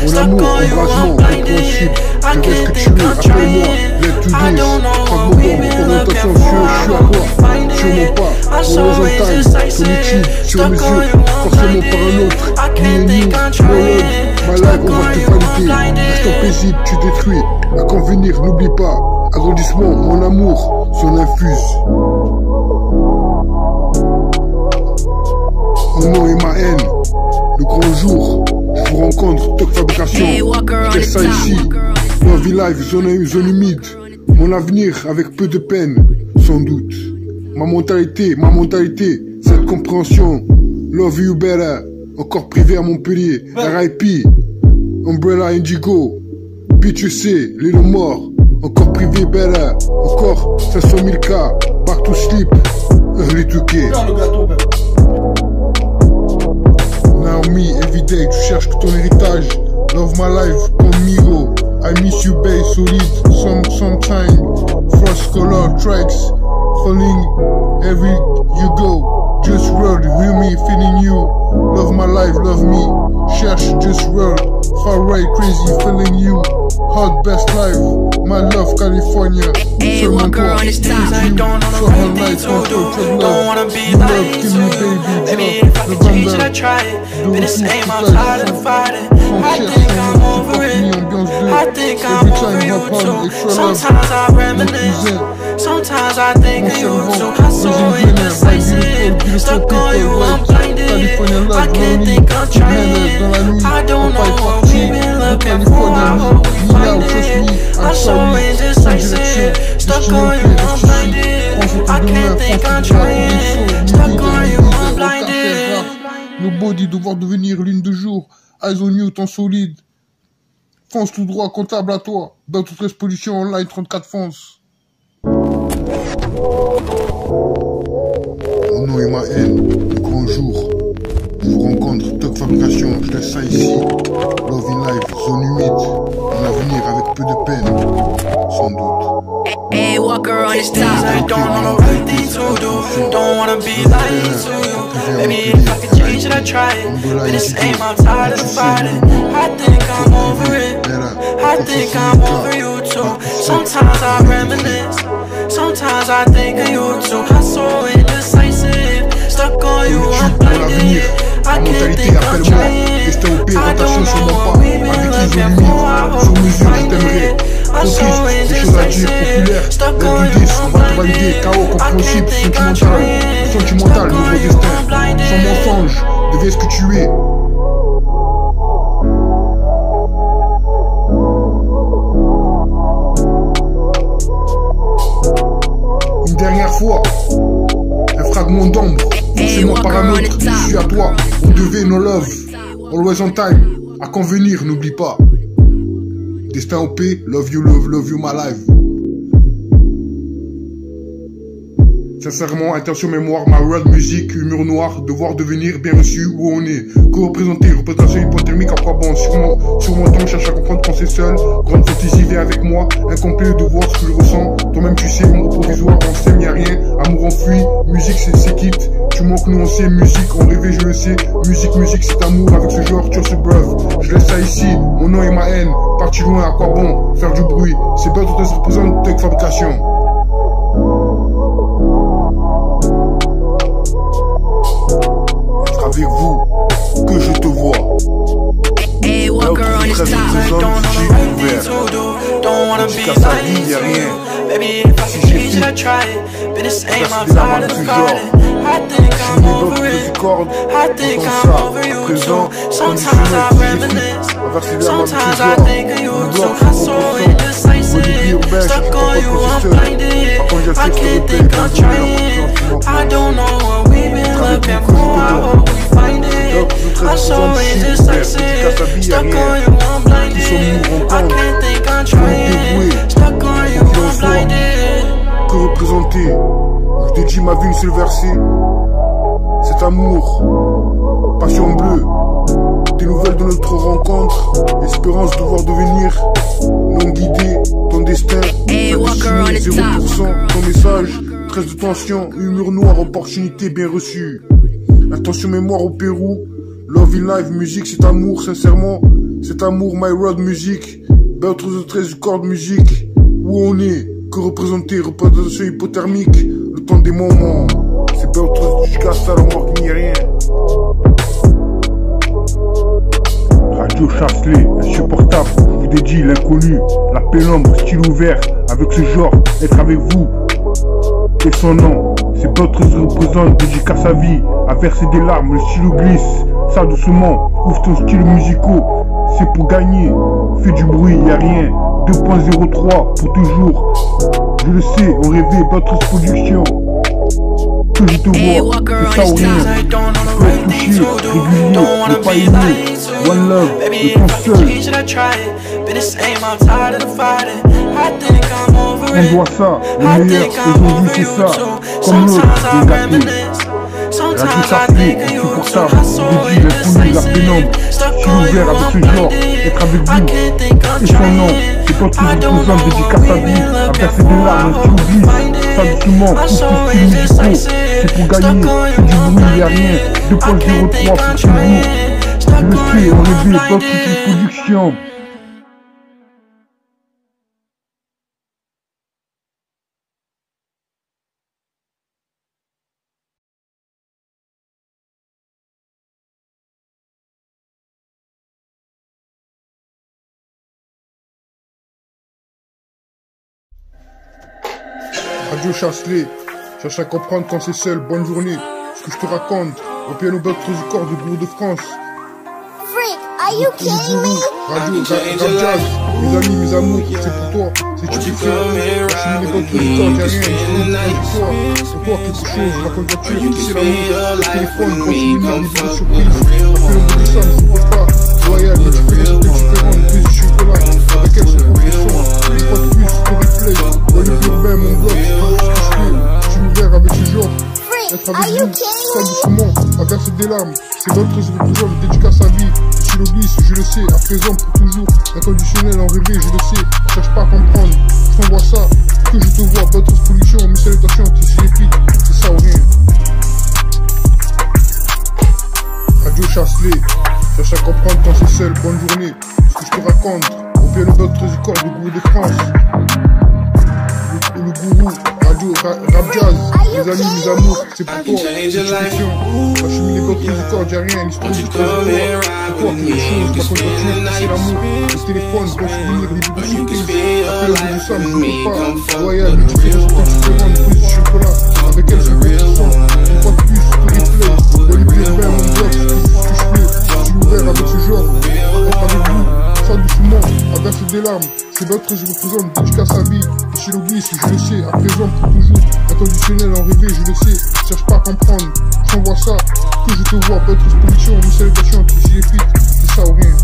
Mon amour, embrasement, compréhensible. Je reste que tu es, appelle-moi, let to this. Fragment orientation, je suis à quoi? Sûrement pas, horizontal, solitude, sur mesure, forcément par un autre. Me and you, no love, my life, on va te valider. Instant paisible, tu détruis, à convenir, n'oublie pas. Agrandissement, mon amour, son infuse. Mon nom et ma haine, le grand jour, je vous rencontre, Top Fabrication, je laisse ça ici, Love Live, zone humide, mon avenir avec peu de peine, sans doute, ma mentalité, cette compréhension, love you better, encore privé à Montpellier, RIP, Umbrella Indigo, B2C, Little More, encore privé better, encore 500 000 K, back to sleep, early 2K. Me everyday, tu cherches que ton héritage. Love my life conmigo. I miss you babe, solid. Sometime first color tracks falling every you go. Just world with me, feeling you. Love my life, love me. Cherche just world. Far right, crazy, feeling you. Hot best life, my love California. Hey, one girl on this top, I don't know the right thing to do. Don't wanna be like you, baby. If I could change it, I'd try it. But the same, I'm tired of fighting. I think I'm over it. I think I'm over you too. Sometimes I reminisce. Sometimes I think of you too. I'm so indecisive. Stuck on you, I'm blinded. I can't think I'm trying. I don't know what we've been looking for. I hope we find it. I'm so indecisive. Stuck on you, I'm blinded. I can't think I'm trying. Stuck on you, I'm blinded. Nobody devoir devenir l'une de jour. Eyes on you, temps solide. Fonce tout droit, comptable à toi. Dans toute exposition online, 34 fonce. Mon nom et ma haine, le grand jour. Je vous rencontre, Top Fabrication, je laisse ça ici. Love in life, zone humide. Un avenir avec peu de peine, sans doute. Hey, Walker on his top. I don't know the right thing to do. Don't wanna be lying to you. Maybe if I could change it, I'd try it. But this aim, I'm tired of fighting. I think I'm over it. I think I'm over you too. Sometimes I reminisce. Sometimes I think of you too. I'm so indecisive. Stuck on you, I'm blinded. I can't think I'm trying. I don't know what we've been looking for. I hope we find it. I'm so indecisive. Stuck on you, I'm blinded. I can't think I'm trying. Sentimental, nouveau destin. Sans mensonge, deviens ce que tu es. Une dernière fois, un fragment d'ombre, forcément par un autre, je suis à toi, on devait no love, always on time, à convenir, n'oublie pas. Destin OP, love you my life. Sincèrement, intention, mémoire, ma world music, humour noir, devoir devenir bien reçu où on est. Co-représenté, représentation hypothermique, à quoi bon? Sur mon temps, cherche à comprendre quand c'est seul. Grande fantaisie, viens avec moi. Incomplet de voir ce que je ressens. Toi-même, tu sais, ombre provisoire, on s'aime, y'a rien. Amour enfui, musique, c'est quitte. Tu manques, nous, on sait, musique, on rêvait, je le sais. Musique, c'est amour avec ce genre, tu ce brave. Je laisse ça ici, mon nom et ma haine. Parti loin, à quoi bon? Faire du bruit, c'est pas tout ce que représente Top Fabrication. Avec vous, que je te vois. Hey, Walker on his top. I don't know the right thing to do. Don't wanna be lying to you. Maybe if I could change it, I'd try it. But this ain't my tired of fighting. I think I'm over it. I think I'm over you too. Sometimes I reminisce. Sometimes I think of you too. I'm so indecisive. Stuck on you, I'm blinded. I can't think I'm trying. I don't know what we've been looking for. I hope we find it. I'm so indecisive. Stuck on you, I'm blinded. I can't think I'm trying. Stuck on you, I'm blinded. Que représenter? Je dédie ma vie, une seule verset. C'est à amour, passion bleue. Des nouvelles de notre rencontre, espérance de voir devenir non guidé, ton destin, 0%, ton message, tresse de tension, humeur noire, opportunité bien reçue. Intention mémoire au Pérou, love in life, musique, cet amour, sincèrement, cet amour, my world music, Beatrice de 13 corps de musique, où on est, que représenter, représentation hypothermique, le temps des moments, c'est Beatrice du casse, alors moi qui n'y rien. Radio Chasselet, insupportable, je vous dédie l'inconnu, la pénombre, style ouvert, avec ce genre, être avec vous, et son nom, c'est Beatrice représente, dédicace sa vie, à verser des larmes, le stylo glisse, ça doucement, ouvre ton style musical, c'est pour gagner, fais du bruit, y'a rien, 2.03 pour toujours, je le sais, on rêvait, Beatrice Production. Que je te vois, c'est ça ou rien. Tu peux être touché, régulier, ne pas aimer. One love, de ton seul. On doit ça, le meilleur, aujourd'hui c'est ça. Comme l'autre, des gâtés. Radio Chasselet, insupportable, dédié, l'inconnu, la pénombre. Style ouvert avec ce genre, être avec vous. Et son nom, c'est toi qui représente, dédicace ta vie, à verser des larmes, tu oublies. Ça doucement, pour tout style musicaux. C'est pour gagner, c'est du bruit, y'a rien, 2.03 pour toujours. Je le sais, on rêvait, Beatrice Production. Radio Chasselet, cherche à comprendre quand c'est seul, bonne journée. Ce que je te raconte, au piano Beatrice du corps du groupe de France. Freak, are you kidding me? Radio, Rabjaz, mes amis, mes amours, c'est pour toi. C'est tu qui fais, je suis mis les Beatrice du corps, y'a rien, pour toi quelque chose, la candidature, c'est l'amour, le téléphone, quand tu venir, les vidéos surprises, après le bout de ça, ne supporte pas, royal, mais tu fais des trucs différents, plus de chocolat, avec elle c'est profession, une fois de plus, le replay, dans le urbain, mon blog, je suis ouvert avec ce genre. Être avec vous, ça doucement, à verser des larmes, c'est Beatrice représente, dédicace sa vie, je glisse, je le sais, à présent pour toujours, inconditionnel en rêver, je le sais, cherche pas à comprendre, je t'envoie ça, que je te vois, Beatrice Production, mes salutations, tu sais les filles, c'est ça ou rien. Radio Chasselet, cherche à comprendre quand c'est seul, bonne journée, ce que je te raconte, au piano Beatrice du corps du groupe de France. Le gourou, Radio Rabjaz, mes amis, mes amours, c'est pour toi, c'est une question. Je suis mis les Beatrice du corps, y'a rien, l'histoire du corps, c'est toi quelque chose, ma candidature, c'est l'amour, le téléphone, bon souvenir, les vidéos surprises, après le bout du sam, je ne peux pas, royal, mais tu fais des trucs différents, plus de chocolat, avec elle c'est profession, une fois de plus, tout replay, dans les plus urbains, mon blog, ce que je fais, je suis ouvert avec ce genre, être avec vous, ça doucement, à verser des larmes, c'est Beatrice représente, dédicace sa vie, je le glisse, je le sais, à présent pour toujours, inconditionnel en rêver, je le sais, cherche pas à comprendre, je t'envoie ça, que je te vois, Beatrice Production, mes salutations, tu sais les filles, c'est ça ou rien.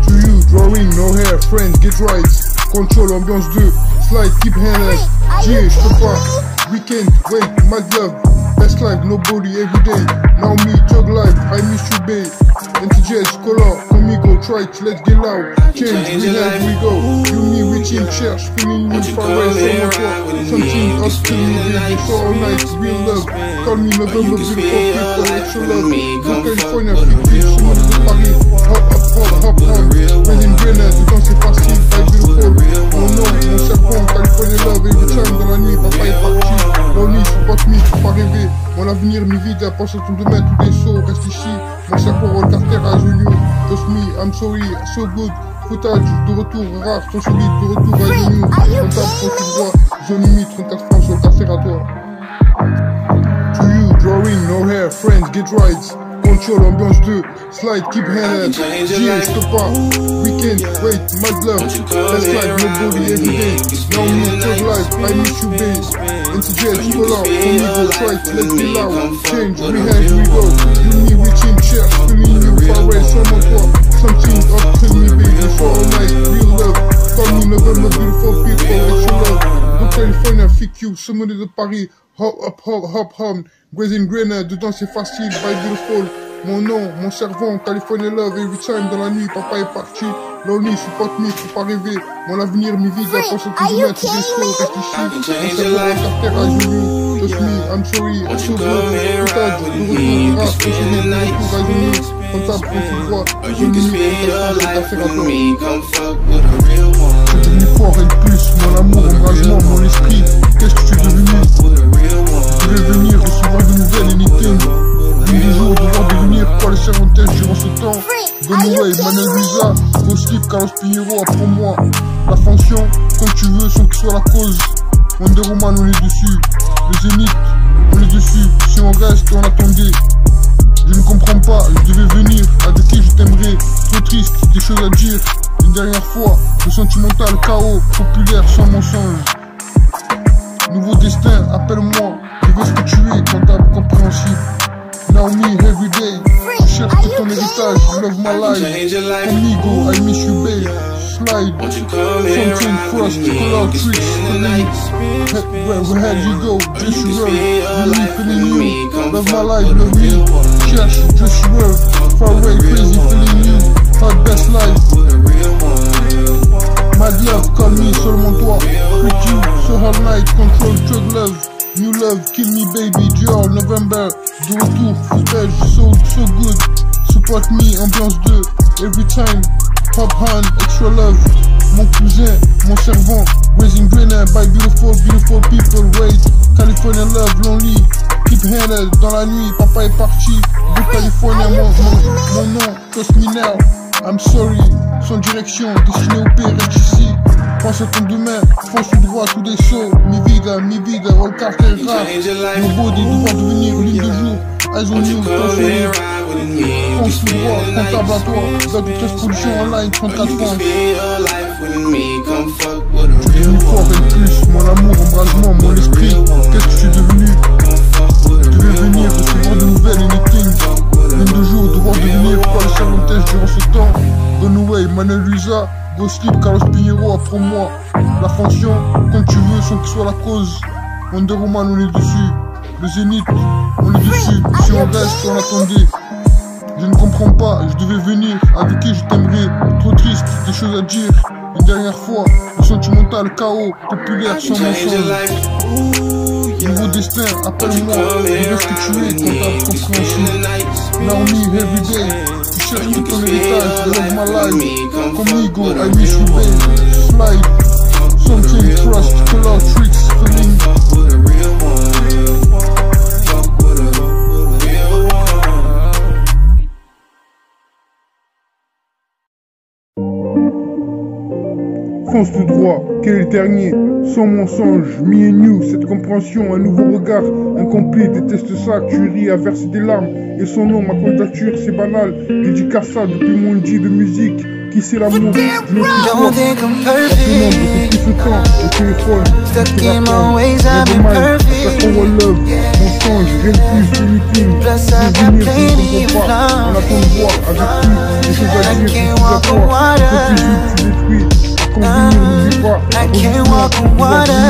To you, drawing, no hair, friends, get right, control, ambiance 2, slide, keep handless, yeah, je peux pas, weekend, wait, mad love, best life, nobody, everyday, now me, thug life, I miss you, babe, NTJs, color, conmigo, try it, let's get loud, change, we have, we go, you, me, reaching, cherche, feeling you, far away, someone talk, something up to me, baby, so all night, real love, call me November, beautiful people, extra love, from California, freak beach, someone de Paris, hop, when in Vienna, du temps c'est facile, fight beautiful, mon nom, mon serpent, California love, every time dans la nuit, papa est parti, lonely, support me, faut pas rêver, mon avenir, mi vie, pense à ton demain, tous les sauts, reste ici, mon serpent, roll carter, à genoux, just me, I'm sorry, so good, footage, de retour, rare, ton solide, de retour, à genoux, comptable, quand tu vois, zone limite, 34 francs, sur le carter à toi. To you, drawing, no hair, friends, get right, control, ambiance 2, slide, keep handed, yeah, je peux pas, weekend, wait, mad love, best life, nobody, everyday, now me, thug life, I miss you, babe, NTJs, color, conmigo, try it, let's get loud, change, we have, we go, you, me, reaching, cherche, feeling you, far away, someone toi, something up to me, baby, for all night, real love, call me November, beautiful people, extra love, de California, freak you, sommelier de Paris, hop, Grazing Greener, dedans c'est facile, by beautiful. Mon nom, mon servant, California Love, every time dans la nuit, papa est parti. Lonely, support me, faut pas rêver. Mon avenir, mi vie, pense à tout mettre, des choses, reste ici. Mon cerveau est par terre à genoux. Trust me, I'm sorry, I'm so good. Putain, de retour, race, conseiller, de retour à genoux. Comptable, on se voit, je me mets, affaire à toi. Je suis devenu fort et plus, mon amour, embrasement, mon esprit. Qu'est-ce que tu es devenu? Je vais venir recevoir de nouvelles, anything. L'une des jours, devoir devenir quoi les cervantèges durant ce temps. Gunaway, Manuel Luisa, Go Sleep, Carlos Pinheiro, apprends-moi. La fonction, comme tu veux, sans que soit la cause. Wonder Woman, on est dessus. Le Zénith, on est dessus. Si on reste, on attendait. Je ne comprends pas, je devais venir. Avec qui je t'aimerais? Trop triste, des choses à dire. Une dernière fois, le sentimental, chaos, populaire, sans mensonge. Nouveau destin, appelle-moi. Je veux ce que tu es, comptable, compréhensible. Naomi, everyday. Je cherche tout ton héritage, love my life. Amigo, I miss you, babe. Slide, something frost, color tricks, feeling. Where had you go? Just you really feeling you. Love my life, love me. Cherche, just you far away, crazy, feeling you. Hot best life. Mad love, call me, seulement toi. Freak you, so hard night, control, drug love. New love, kill me baby, Dior, November. De retour, footage, so good. Support me, ambiance 2, every time. Pop hand, extra love. Mon cousin, mon servant. Grazing Greener, by beautiful people. Wait, California love, lonely. Keep handed, dans la nuit, papa est parti. De California, mon nom, trust me now. I'm sorry, sans direction, destiné au pire, reste ici. Pense à ton demain, fonce tout droit, tout des sauts. Mi vida, roll carter rap. Mon body, devoir devenir l'une de jour. Eyes on you, ton sourire. Fonce tout droit, comptable à toi. Dans toute exposition online, 34 francs. Je suis devenu fort et plus, mon amour, embrasement, mon esprit. Qu'est-ce que je suis devenu? Je devais venir recevoir de nouvelles, anything. L'une de jour, devoir devenir quoi le cervantège durant ce temps. Gunaway, Manuel Luisa. Go Sleep, Carlos Pinheiro, apprends-moi. La fonction, comme tu veux, sans que soit la cause. Wonder Woman, on est dessus. Le Zénith, on est dessus. Si on reste, on attendait. Je ne comprends pas, je devais venir. Avec qui je t'aimerais? Trop triste, des choses à dire. Une dernière fois, le sentimental, chaos, populaire, sans mensonge. Nouveau destin, appelle-moi. Je veux ce que tu es, comptable, compréhensible. Naomi, everyday. Tu cherches tout ton héritage, love my life. Amigo, I miss you, babe. Slide, something trust, color tricks, feeling. Fonce tout droit, quel est le dernier? Sans mensonge, me and you, cette compréhension, un nouveau regard, incomplet, déteste ça, tu ris à verser des larmes. Et son nom, ma candidature, c'est banal, dédicace ça depuis mon dit de musique. Qui c'est l'amour d'une autre histoire? Depuis ce temps, au téléphone, Stuck in my ways, I've been perfect. Love, mensonge, rien de plus, anything. Plus I got plenty of On love. attend de voir avec qui, des choses à dire, des choses à toi. Tu détruis. I can't walk on water.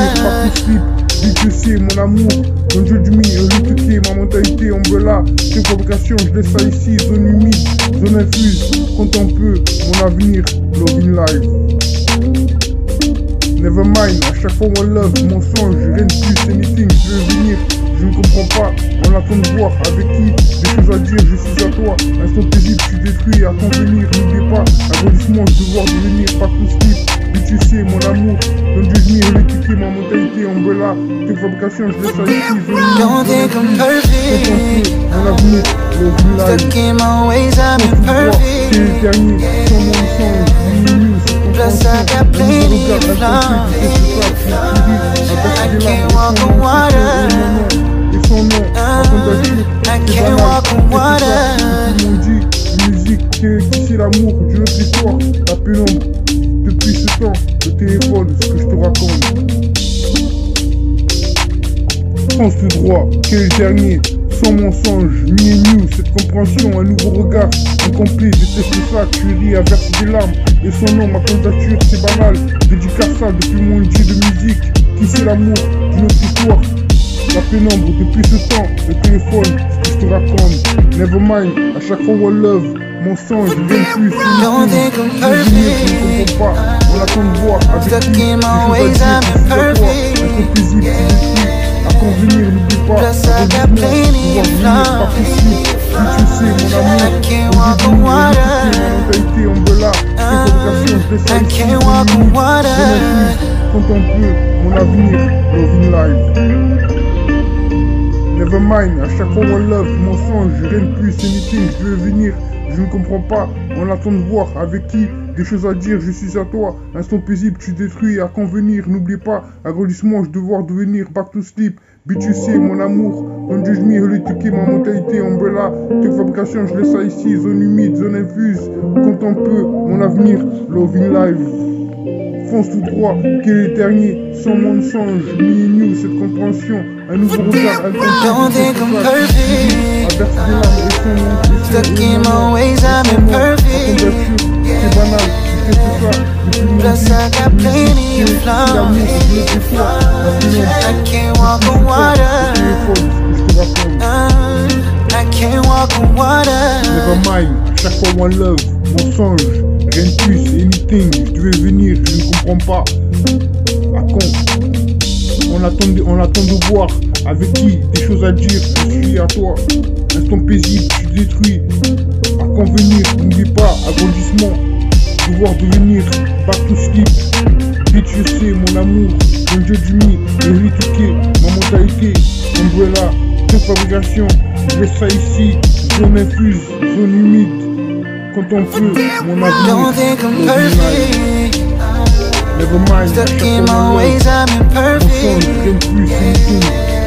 Dis que c'est mon amour, mon Dieu du mi, ma mentalité, umbrella, tes fabrications, je laisse ça ici, zone humide, zone infuse, compte un peu, mon avenir, love in life. Never mind, à chaque fois on love, mensonge, rien de plus, anything, je veux venir, je ne comprends pas, on attend de voir avec qui, des choses à dire, je suis à toi, instant paisible, je suis détruit, attends venir, n'oublie pas, agrandissement, je devoir devenir, pas tout slip. Tu sais, mon amour, don't judge me, répliquer ma mentalité, umbrella, tes fabrications, je laisse ça ici, Don't think I'm perfect. mon avenir, love in life. Stuck in my ways, I've been C'est le perfect. dernier, sans mensonge, Plus I got plenty of love. I can't walk on water. Et son nom, ma candidature, I can't walk on water. tout le monde dit, musique, qui c'est l'amour d'une autre histoire, la pénombre. Depuis ce temps, le téléphone, ce que je te raconte. Fonce tout droit, quel est le dernier? Sans mensonge, me and you, cette compréhension, un nouveau regard, incomplet, déteste ça, tu ris à verser des larmes. Et son nom, ma candidature, c'est banal, dédicace ça depuis mon dit de musique. Qui c'est l'amour d'une autre histoire? la pénombre depuis ce temps, le téléphone, ce que je te raconte. Never mind, à chaque fois one love, mensonge, rien de plus. Don't think I'm perfect. Je ne comprends pas, on attend de voir avec Stuck qui, in les my choses ways, à I'm dire, c'est à toi, imperfect. incompréhensible, c'est détruit. À convenir, n'oublie pas, Plus I got plenty of pas possible. Oui, tu sais, mon amour, I can't au walk début, on water. ma mentalité, on veut là, tes fabrications, je laisse ça I ici, can't walk on water. quand on peut, mon avenir, loving life. Never mind, à chaque fois one love, mensonge, rien de plus, anything, je veux venir, je ne comprends pas, on attend de voir avec qui, des choses à dire, je suis à toi, instant paisible, tu détruis, à convenir, n'oublie pas, agrandissement, je devoir devenir back to sleep, bitch you sais, mon amour, don't judge me, holitique, ma mentalité, umbrella, tes fabrications, je laisse ça ici, zone humide, zone infuse, quand on peut, mon avenir, loving life. Fonce tout droit, quel est le dernier, sans mensonge, me and you, cette compréhension, un nouveau regard, un Don't think I'm perfect. averse des larmes et son nom, Stuck in my ways, I'm imperfect. c'est banal, tu fais tout ça, depuis mon Plus I got plenty of flaws. l'amour, je le fais toi, I can't walk on water. téléphone, je te raconte. I can't walk on water. Never mind, chaque fois one love, mensonge, rien de plus, anything, je devais venir, je ne comprends pas. À quand on attend de voir avec qui, des choses à dire, je suis à toi. Instant paisible, tu détruis, à convenir, n'oublie pas, agrandissement, devoir devenir, back to sleep. Bitch, je sais, mon amour, mon dieu du mi, le rituqué, ma mentalité, umbrella, tes fabrications, je laisse ça ici, zone infuse, zone humide, quand on peut, mon Don't avenir, think I'm loving life. perfect. Never mind, Stuck chaque in fois my one ways, love, I'm mensonge, imperfect. rien de plus, anything,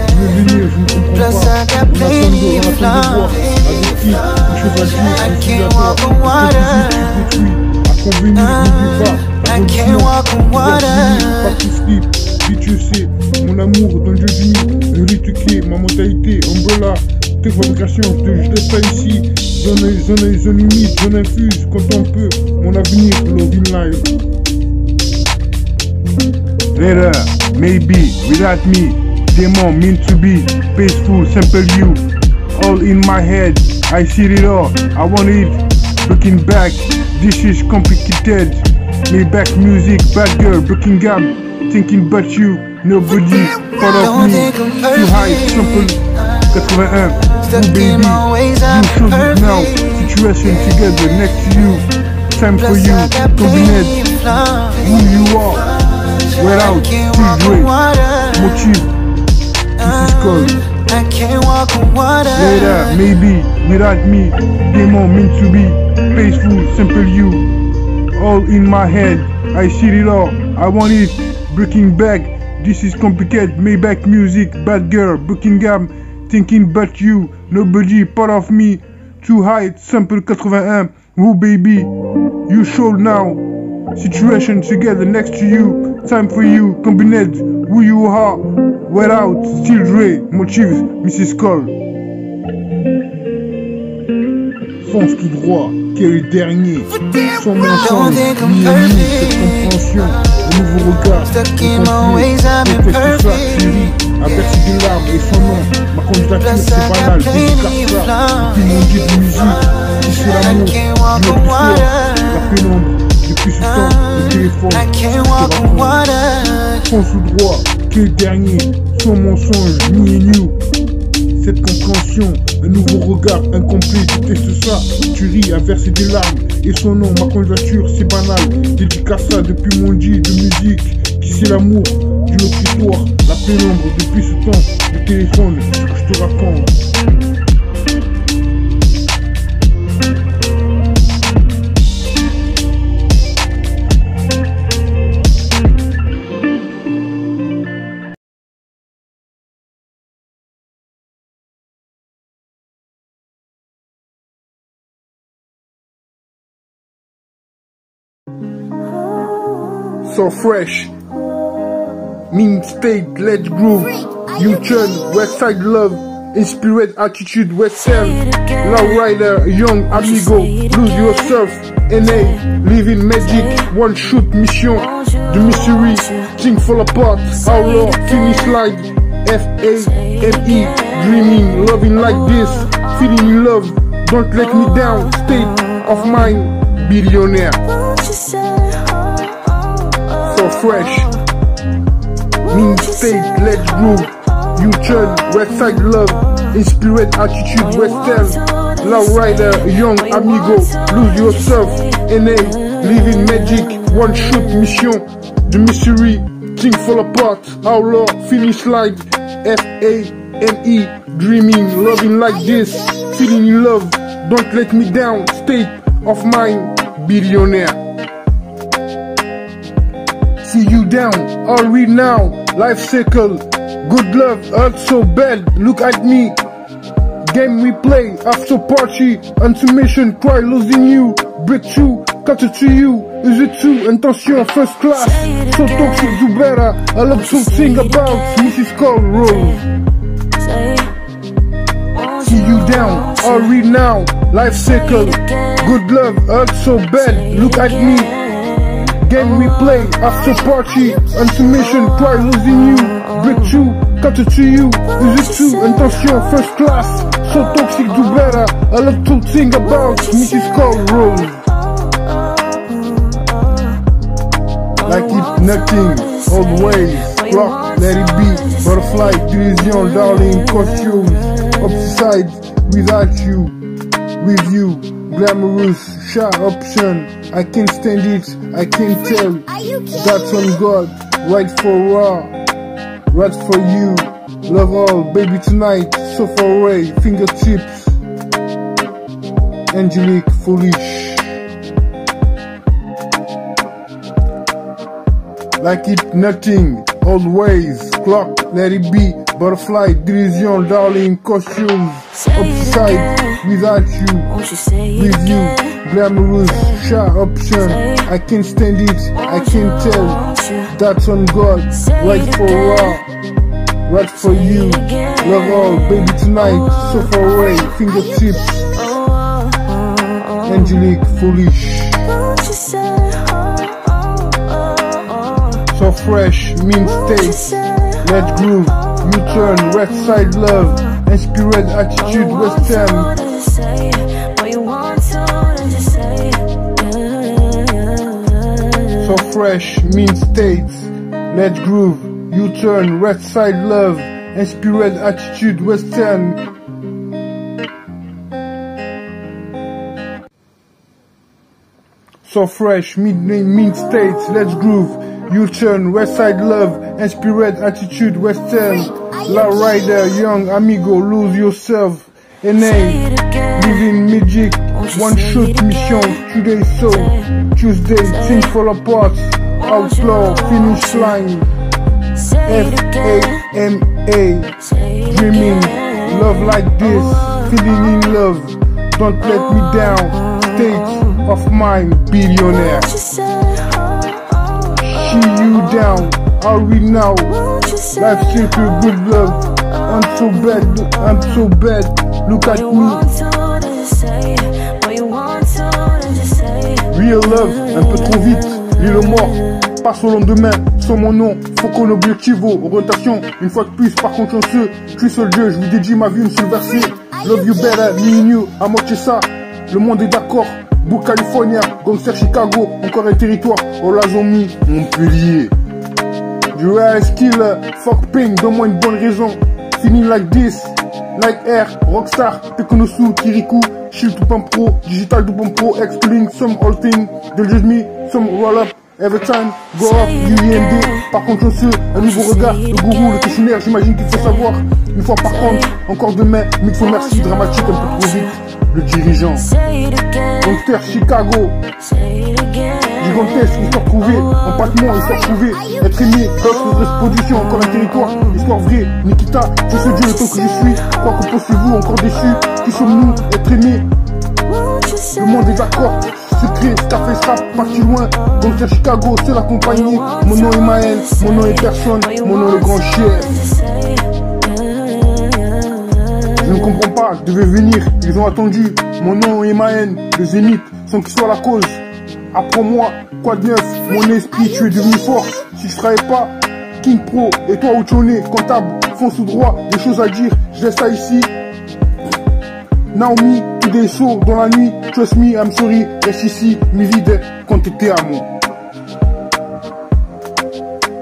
je veux venir, je ne comprends Plus pas, I got plenty of on attend de voir avec qui, des choses à dire, I je suis à can't toi, walk on water. tu détruis, à convenir, n'oublie pas, I can't walk on water. pas tout sleep, bitch tu sais, mon amour dans le jeu du nid, le rituqué, ma mentalité, umbrella, tes fabrications, je laisse ça ici, zone humide, zone infuse, quand on peut, mon avenir, loving life. Later, maybe, without me, demon meant to be, peaceful, simple you, all in my head, I see it all, I want it, looking back, this is complicated, Maybach music, bad girl, Buckingham, thinking about you, nobody, part of me, too high, simple, 81, ooh baby, you should it now, situation together next to you, time for you, combinate, who you are, wear out, still great, motive, this is called, I can't walk on water. later, maybe, without me, demon meant to be, peaceful, simple you, all in my head, I see it all, I want it, breaking back, this is complicated, Maybach music, bad girl, Buckingham, thinking about you, nobody, part of me, too high, simple 81, woo baby, you show now, situation together next to you, time for you, combinate, who you are, wear out, still Dre, motives, Mrs. Cole. Fonce tout droit, quel est le dernier, sans mensonge, Don't think I'm ni amour, perfect. cette compréhension, un nouveau regard, Stuck un in my conflit, ways, I'm déteste tout ça, imperfect. chérie, a versé des larmes et son nom, ma candidature Plus c'est I banal, got dédicace plenty of ça, flaws. depuis mon dieu de musique, si c'est l'amour, can't walk notre on histoire, water. la pénombre, depuis ce temps, le téléphone, I je can't te walk on raconte. water. Fonce tout droit, quel est le dernier, sans mensonge, ni and you. Cette compréhension, un nouveau regard incomplet, déteste ça, tu ris à verser des larmes, et son nom, ma candidature, c'est banal, dédicace ça depuis mon dit de musique, qui c'est l'amour, d'une autre histoire, la pénombre, depuis ce temps, le téléphone, ce que je te raconte. So fresh, mean state, let's groove, U-turn, Westside love, inspired attitude, Western, low rider, young amigo, lose yourself, NA, living magic, one shoot mission, the mystery, thing fall apart, outlaw, finish line, F-A-M-E, dreaming, loving like this, feeling in love, don't let me down, state of mind, billionaire. So fresh, mean state, let's groove, U-turn, west side love, inspired attitude, western, low rider, young amigo, lose yourself, NA, living magic, one shot mission, the mystery, things fall apart, outlaw, finish line, F-A-M-E, dreaming, loving like this, feeling in love, don't let me down, state of mind, billionaire. See you down, I'll read now, life cycle, good love, hurt so bad, look at me, game we play, after party, consummation, cry, losing you, breakthrough, cut it to you, is it true, intention, first class, so toxic, do better, I love something about Mrs. Cole Rose. See you down, I'll read now, life cycle, good love, hurt so bad, look at me, game we play, after party, consummation, cry, losing you, breakthrough, cut it to you, is it true, intention, first class, so toxic, do better, I love to think about Mrs. Cole Rose. Like it, nothing, always, clock, let it be, butterfly, division, darling, costumes, upside, without you, with you, glamorous, shy option, I can't stand it, I can't tell, that's on God, right for raw, right for you, love all, baby tonight, so far away, fingertips, angelic, foolish. Like it, nothing, always, clock, let it be, butterfly, division, darling, costumes, upside, without you, with you, glamorous, shy option, I can't stand it, I can't tell, that's on God, right for raw, right for you, love all, baby tonight, so far away, fingertips, angelic, foolish. So fresh, mean state, let's groove, U-turn, west side love, inspired attitude, western. So fresh, mean state, let's groove, U-turn, west side love, inspired attitude, western. So fresh, mean state, let's groove, U-turn, west side love, inspired attitude, western, low rider, young amigo, lose yourself, NA, living magic, one shot mission, today so, Tuesday, things fall apart, outlaw, finish line, F-A-M-A, dreaming, love like this, feeling in love, don't let me down, state of mind, billionaire. See you down, I'll read now, life circle, good love, I'm so bad, look at me. Real love, un peu trop vite, l'île mort, passe au lendemain, sans mon nom, faut qu'on objective aux rotations, une fois de plus, par contre chanceux, je suis seul Dieu, je lui dédie ma vie, une seule versée, love you better, me and you, à moitié ça, le monde est d'accord. Book California, gangster Chicago, encore un territoire, oh la zombie, Montpellier. Du rare skill, fuck pain, donne-moi une bonne raison. Feeling like this, like air, rockstar, Tekonosu, Kirikou, Shield to Pump Pro, Digital to Pump Pro, X-Killing, some all thing, they'll judge me, some roll up, every time, go up, UIMD, par contre chanceux, un nouveau regard, le gourou, le questionnaire, j'imagine qu'il faut savoir, une fois par contre, encore demain, mille fois merci, dramatique, un peu trop vite. Le dirigeant, gangster Chicago, gigantesque, histoire trouvée, empattement, histoire trouvée, être aimé, d'autres position, encore un territoire, histoire vraie, Nikita, je sais Dieu le temps que je suis, quoi que pensez-vous, encore déçu, qui sommes-nous, être aimé, le monde est d'accord, secret, Scarface rap, parti loin, gangster Chicago, c'est la compagnie, mon nom est Maël, mon nom est personne, mon nom est le grand chef. Je ne comprends pas, je devais venir, ils ont attendu. Mon nom est Maën, le Zénith, sans qu'il soit la cause. Apprends-moi, quoi de neuf, mon esprit, tu es devenu fort. Si je travaillais pas, King Pro, et toi où tu en es, comptable, fonce tout droit, des choses à dire, je laisse ça ici. Naomi, tout des sauts dans la nuit, trust me, I'm sorry, reste ici, mi vide, quand t'étais à moi.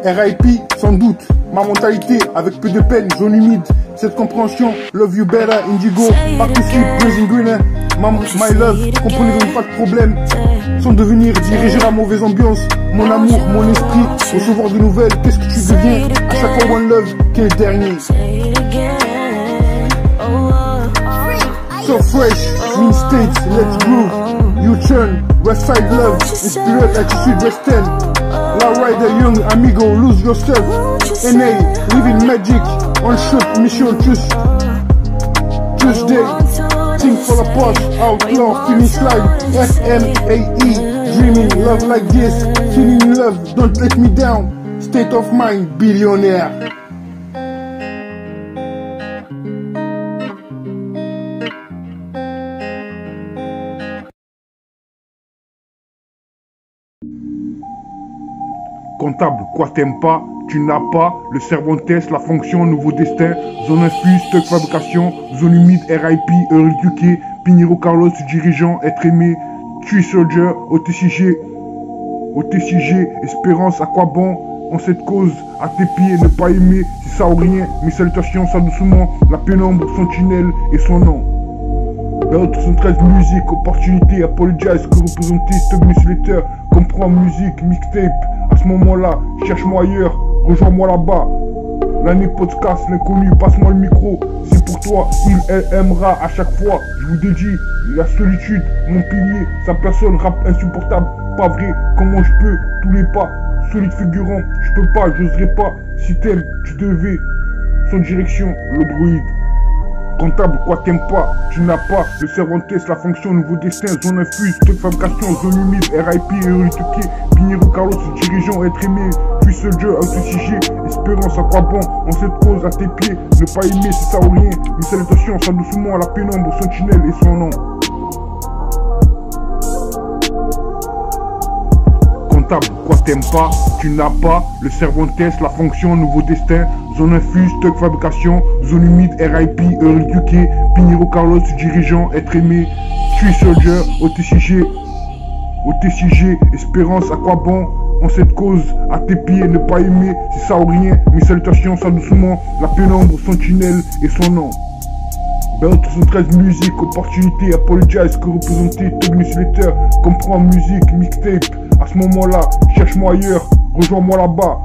RIP, sans doute, ma mentalité, avec peu de peine, zone humide, cette compréhension, love you better, indigo, back to sleep, blazing greener, my love, comprenez donc pas de problème, sans devenir diriger la mauvaise ambiance, mon amour, mon esprit, recevoir de nouvelles, qu'est-ce que tu deviens, à chaque fois one love, quel dernier. So fresh, mean states, let's groove, you turn, west side love, inspired attitude, west end. La Rider, young amigo, lose yourself. NA, living magic, on shoot, mission, Tuesday. Think for the past, outlaw, finish line, FMAE. Dreaming, love like this, feeling love, don't let me down. State of mind, billionaire. Comptable, quoi t'aimes pas, tu n'as pas, le Cervantes, la fonction, nouveau destin, zone infuse, stock fabrication, zone humide, RIP, Euryduqué, Pinheiro Carlos, dirigeant, être aimé, Tree Soldier, OTCG, espérance, à quoi bon, en cette cause, à tes pieds, ne pas aimer, c'est ça ou rien, mes salutations, ça doucement, la pénombre, sentinelle et son nom. L'autre 113 musique, opportunité, apologize, que représenter, stock newsletter, comprends musique, mixtape. À ce moment-là, cherche-moi ailleurs, rejoins-moi là-bas. L'année podcast, l'inconnu, passe-moi le micro. C'est pour toi, il aimera à chaque fois. Je vous dédie, la solitude, mon pilier, sa personne, rap insupportable. Pas vrai, comment je peux, tous les pas, solide figurant. Je peux pas, j'oserais pas. Si t'aimes, tu devais. Son direction, le druide. Comptable, quoi t'aimes pas, tu n'as pas, le Cervantes, la fonction, nouveau destin, zone infuse, stock fabrication, zone humide, RIP, Euryduqué, Pinheiro Carlos, dirigeant, être aimé, puis soldier, autosigé, espérance, à quoi bon, en cette cause, à tes pieds, ne pas aimer, c'est ça ou rien, une salutation, ça doucement, à la pénombre, sentinelle et son nom. Comptable, quoi t'aimes pas, tu n'as pas, le Cervantes, la fonction, nouveau destin, zone infuse, stock fabrication, zone humide, RIP, Euryduqué, Pinheiro Carlos, dirigeant, être aimé, Tree Soldier, OTCG, espérance, à quoi bon, en cette cause, à tes pieds, ne pas aimer, c'est ça ou rien, mes salutations, ça doucement, la pénombre, sentinelle et son nom. Belt 113 musique, opportunité, apologize, que représenter, top newsletter, comprends musique, mixtape. À ce moment-là, cherche-moi ailleurs, rejoins-moi là-bas.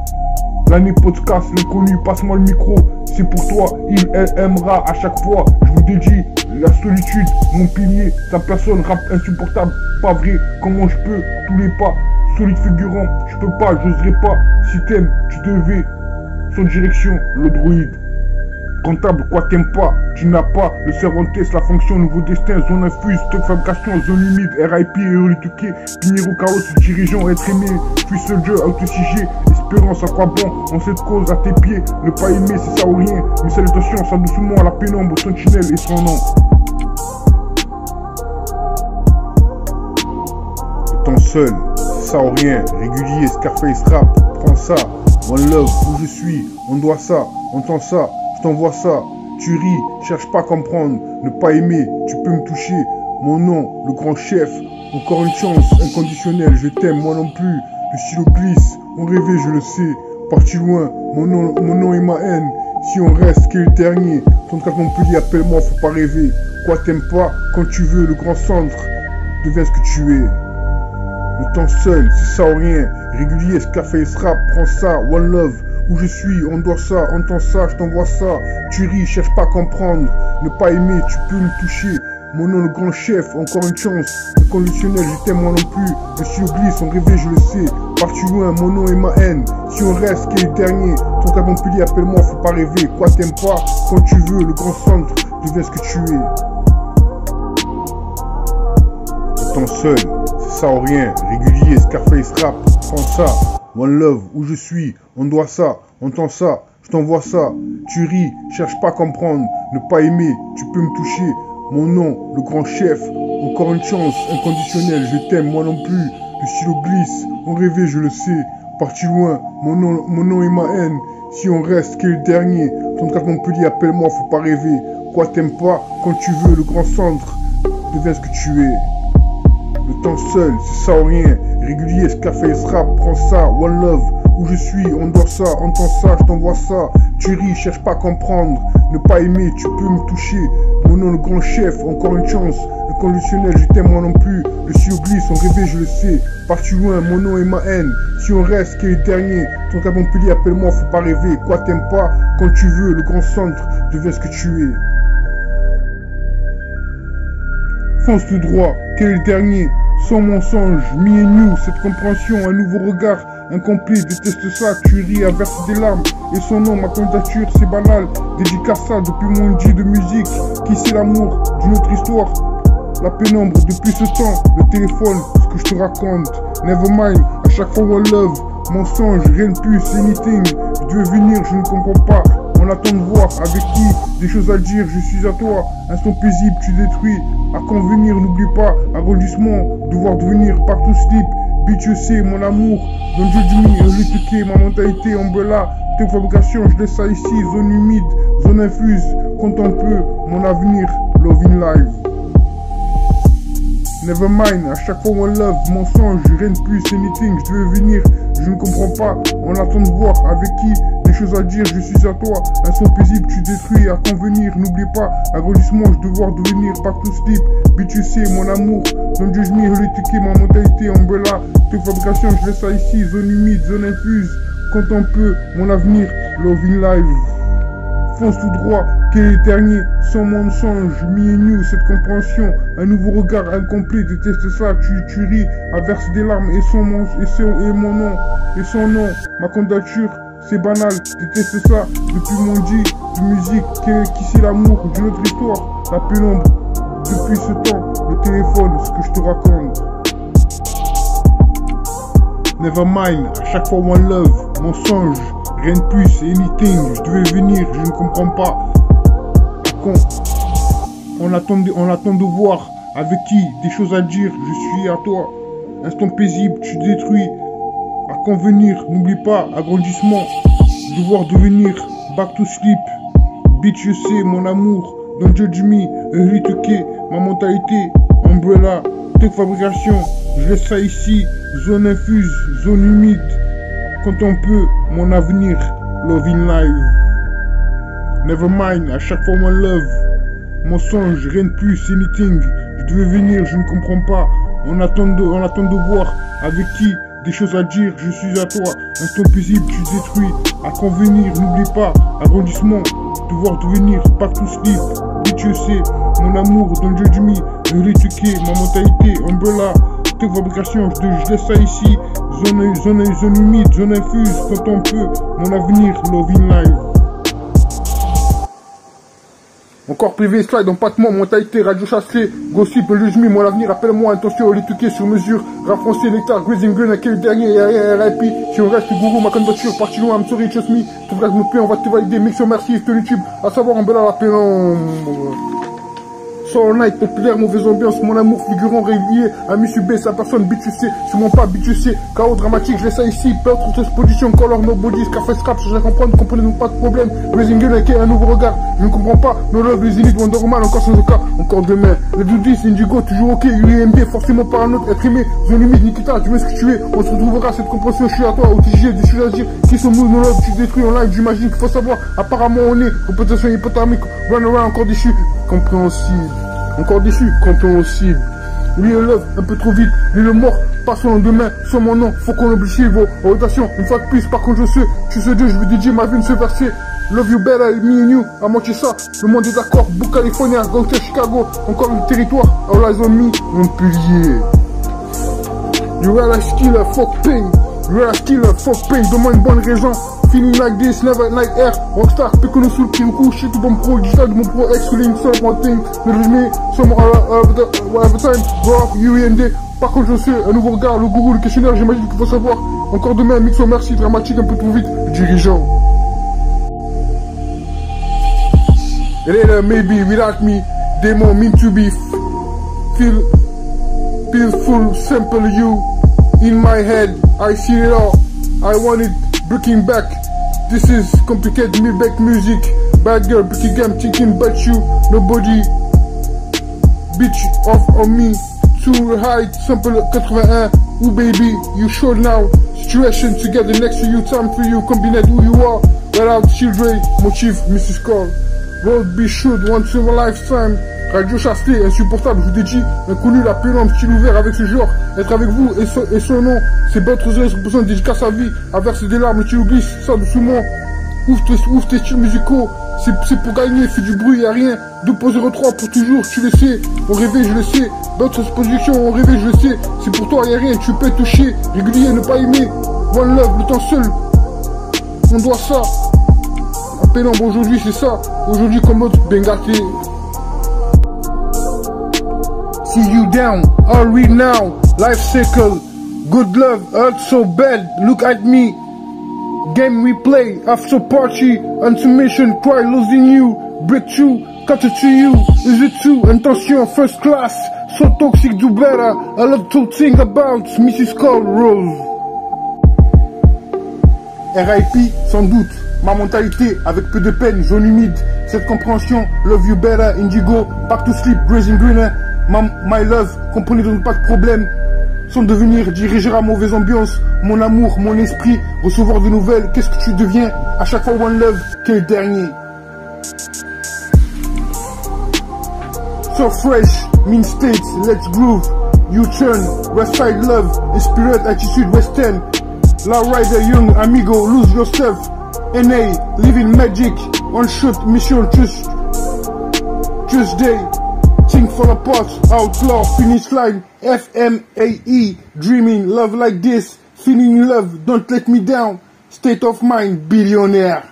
L'année podcast, l'inconnu, passe-moi le micro. C'est pour toi, il aimera à chaque fois. Je vous dédie, la solitude, mon pilier, sa personne, rap insupportable. Pas vrai, comment je peux, tous les pas, solide figurant. Je peux pas, j'oserais pas. Si t'aimes, tu devais. Son direction, le druide. Comptable, quoi t'aimes pas, tu n'as pas, le Cervantes, la fonction, nouveau destin, zone infuse, stock fabrication, zone humide, RIP, Euryduqué, Pinheiro Carlos, dirigeant, être aimé, puis soldier, autosigé, espérance, à quoi bon, en cette cause, à tes pieds, ne pas aimer, c'est ça ou rien, mes salutations, ça doucement, à la pénombre, sentinelle et son nom. Étant seul, c'est ça ou rien, régulier, Scarface rap, prends ça, one love, où je suis, on doit ça, entends ça. Je t'envoie ça, tu ris, cherche pas à comprendre, ne pas aimer, tu peux me toucher, mon nom, le grand chef, encore une chance, inconditionnelle, je t'aime, moi non plus, le stylo glisse, on rêvait, je le sais, parti loin, mon nom est ma haine, si on reste, qu'est le dernier, 34 Montpellier, appelle-moi, faut pas rêver, quoi t'aimes pas, quand tu veux, le grand centre, deviens ce que tu es. Le temps seul, c'est ça ou rien, régulier, Scarface rap, prends ça, one love. Où je suis, on doit ça, entends ça, je t'envoie ça. Tu ris, cherche pas à comprendre. Ne pas aimer, tu peux me toucher. Mon nom, le grand chef, encore une chance. Inconditionnel, je t'aime moi non plus. Le stylo glisse, on rêvait, je le sais. Parti loin, mon nom est ma haine. Si on reste, qui est le dernier. Ton cas Montpellier, appelle-moi, faut pas rêver. Quoi t'aimes pas, quand tu veux, le grand centre, deviens ce que tu es. Étant seul, c'est ça ou rien. Régulier, Scarface rap, prends ça. One love, où je suis, on doit ça, entends ça, je t'envoie ça. Tu ris, cherche pas à comprendre, ne pas aimer, tu peux me toucher. Mon nom, le grand chef, encore une chance, inconditionnel, je t'aime, moi non plus. Le stylo glisse, on rêvait, je le sais. Parti loin, mon nom est ma haine. Si on reste, qu'est le dernier. 34 Montpellier, appelle-moi, faut pas rêver. Quoi t'aimes pas, quand tu veux, le grand centre, deviens ce que tu es. Le temps seul, c'est ça ou rien. Régulier, Scarface rap, prends ça, one love. Où je suis, on dort ça, entends ça, je t'envoie ça. Tu ris, cherche pas à comprendre. Ne pas aimer, tu peux me toucher. Mon nom, le grand chef, encore une chance. Inconditionnel, je t'aime moi non plus. Le si oublie, son rêver, je le sais. Parti loin, mon nom et ma haine. Si on reste, qui est le dernier. Ton cas Montpellier, appelle-moi, faut pas rêver. Quoi t'aimes pas, quand tu veux, le grand centre, deviens ce que tu es. Fonce tout droit, quel est le dernier? Sans mensonge, me and you, cette compréhension, un nouveau regard, incomplet, déteste ça, tu ris à verser des larmes. Et son nom, ma candidature, c'est banal, dédicace ça depuis mon G de musique, qui c'est l'amour d'une autre histoire. La pénombre depuis ce temps, le téléphone, ce que je te raconte, nevermind, à chaque fois one love, mensonge, rien de plus, anything, je veux venir, je ne comprends pas. On attend de voir avec qui, des choses à dire, je suis à toi. Instant paisible, tu détruis. À convenir, n'oublie pas. Arrondissement, devoir devenir partout slip. Bitch, je sais, mon amour. Don't judge me, un ma mentalité, umbrella. Tes fabrications, je laisse ça ici. Zone humide, zone infuse. Compte un peu, mon avenir. Love in live. Nevermind, à chaque fois one love, mensonge, rien de plus, anything, je devais venir, je ne comprends pas, on attend de voir avec qui, des choses à dire, je suis à toi, un son paisible, tu détruis, à convenir, n'oublie pas, agrandissement, je devoir devenir, partout slip, bitch tu sais, mon amour, don't judge me, relétiquer ma mentalité, umbrella, tes fabrications, je laisse ça ici, zone humide, zone infuse, compte un peu, mon avenir, love in live. Fonce tout droit, quel est le dernier, sans mensonge, me and you, cette compréhension, un nouveau regard incomplet, déteste ça, tu ris, à verser des larmes, et mon nom, et son nom, ma candidature, c'est banal, déteste ça, depuis mon dit, de musique, qui c'est l'amour, d'une autre histoire, la pénombre, depuis ce temps, le téléphone, ce que je te raconte. Nevermind, à chaque fois one love, mensonge, rien de plus, anything, je devais venir, je ne comprends pas. On attend de voir avec qui, des choses à dire, je suis à toi. Instant paisible, tu détruis. À convenir, n'oublie pas, agrandissement, devoir devenir, back to sleep. Bitch, je sais, mon amour, don't judge me, rituquer, ma mentalité, umbrella, tech fabrication, je laisse ça ici, zone infuse, zone humide. Quand on peut, mon avenir, love in live. Nevermind, à chaque fois one love. Mensonge, rien de plus, anything. Je devais venir, je ne comprends pas. On attend de voir avec qui, des choses à dire, je suis à toi. Instant paisible, tu détruis. À convenir, n'oublie pas. Agrandissement, devoir devenir, partout slip. Bitch, je sais, mon amour, don't judge me. Rétuquer, ma mentalité, umbrella. Tes fabrications, je laisse ça ici. Zone humide, zone infuse, quand on peut, mon avenir, love in live. Encore privé, slide, empattement, mentalité, radio chassé, gossip, lujmi, mon avenir, appelle-moi, intention, l'étuqué sur mesure, rap français, nectar, grazing gun, quel dernier, RIP, si on reste, gourou, ma candidature, parti loin, I'm sorry, trust me, tout frère, me plaît, on va te valider, mix, merci, YouTube, à savoir, en bella, la pénombre. Soul night, populaire, mauvaise ambiance, mon amour, figurant, réveillé, ami subé, sa personne, bitch, sûrement pas, bitch, chaos dramatique, je laisse ça ici, peur, toute position, color, no body, Scarface scrap, je comprendre, comprenez-nous pas de problème, raising gun, un nouveau regard, je ne comprends pas, no love, les init, Wonder Woman, encore sans cas, encore demain, le Doudis, Indigo, toujours ok, UMB, forcément par un autre, être aimé, zone limite, Nikita, tu veux ce que tu es, on se retrouvera, cette compréhension, je suis à toi, au TG, des choses à dire, qui sont nous, no love, tu détruis en live, j'imagine qu'il faut savoir, apparemment on est, compétition hypothermique, run around, encore déçu, compréhensible. Encore déçu, compréhensible. Lui le love, un peu trop vite. Lui le mort, pas son lendemain, sans mon nom. Faut qu'on oblige vos rotations. Une fois de plus, par contre je sais, tu sais Dieu, je veux DJ ma vie, ce verset. Love you better, me and you, à moitié ça. Le monde est d'accord, Book California, Gangster Chicago. Encore le territoire, all eyes on me, Montpellier. You are a killer, fuck pain. You are a killer, fuck pain. Donne-moi une bonne raison. Feeling like this, never like air. Rockstar, Pekono sous le Kirikou, shit tout bon pro, digital de mon pro ex, feeling so one thing. Ne me, some whatever time, go up, UND. Par contre, je sais, un nouveau regard, le gourou, le questionnaire, j'imagine qu'il faut savoir. Encore demain, mixo, merci, dramatique, un peu trop vite, dirigeant. Later, maybe, without me, demo, mean to be, feel full, simple you. In my head, I see it all, I want it. Breaking back, this is complicated me back music. Bad girl, pretty game, thinking about you. Nobody beat you off on me. Too high, simple 81. Ooh baby, you sure now. Situation together next to you, time for you. Combine who you are. Without children, motive, Mrs. Cole. Road be shoot, once in a lifetime. Radio Chasselet, insupportable, je vous ai dit. Inconnu, la pénombre, style ouvert avec ce genre. Être avec vous et son nom. C'est votre oseille, 100% dédicace à vie. À verser des larmes, tu oublies ça doucement. Ouvre tes styles musicaux. C'est pour gagner, fais du bruit, y'a rien. 2.03 pour toujours, tu le sais. On rêvait, je le sais. D'autres expositions, on rêvait, je le sais. C'est pour toi, y'a rien, tu peux toucher. Régulier, ne pas aimer. One love, le temps seul. On doit ça. La pénombre aujourd'hui, c'est ça. Aujourd'hui, comme autre, Bengaté. See you down, I'll read now. Life cycle, good love, hurt so bad. Look at me. Game we play, after party, intermission, cry, losing you. Breakthrough, cut it to you. Is it true? Intention, first class. So toxic, do better. A lot to think about. Mrs. Cole Rose. RIP, sans doute. Ma mentalité, avec peu de peine, jaune humide. Cette compréhension, love you better, indigo. Back to sleep, grazing greener. My love, comprenez donc pas de problème. Sans devenir, diriger à mauvaise ambiance. Mon amour, mon esprit, recevoir de nouvelles. Qu'est-ce que tu deviens? À chaque fois one love, quel dernier? So fresh, mean states, let's groove. You turn, west side love, inspired attitude western. La rider young, amigo, lose yourself. NA, living magic, on shot, mission, Tuesday. Think fall apart, outlaw, finish line, FMAE, dreaming, love like this, feeling love, don't let me down, state of mind, billionaire.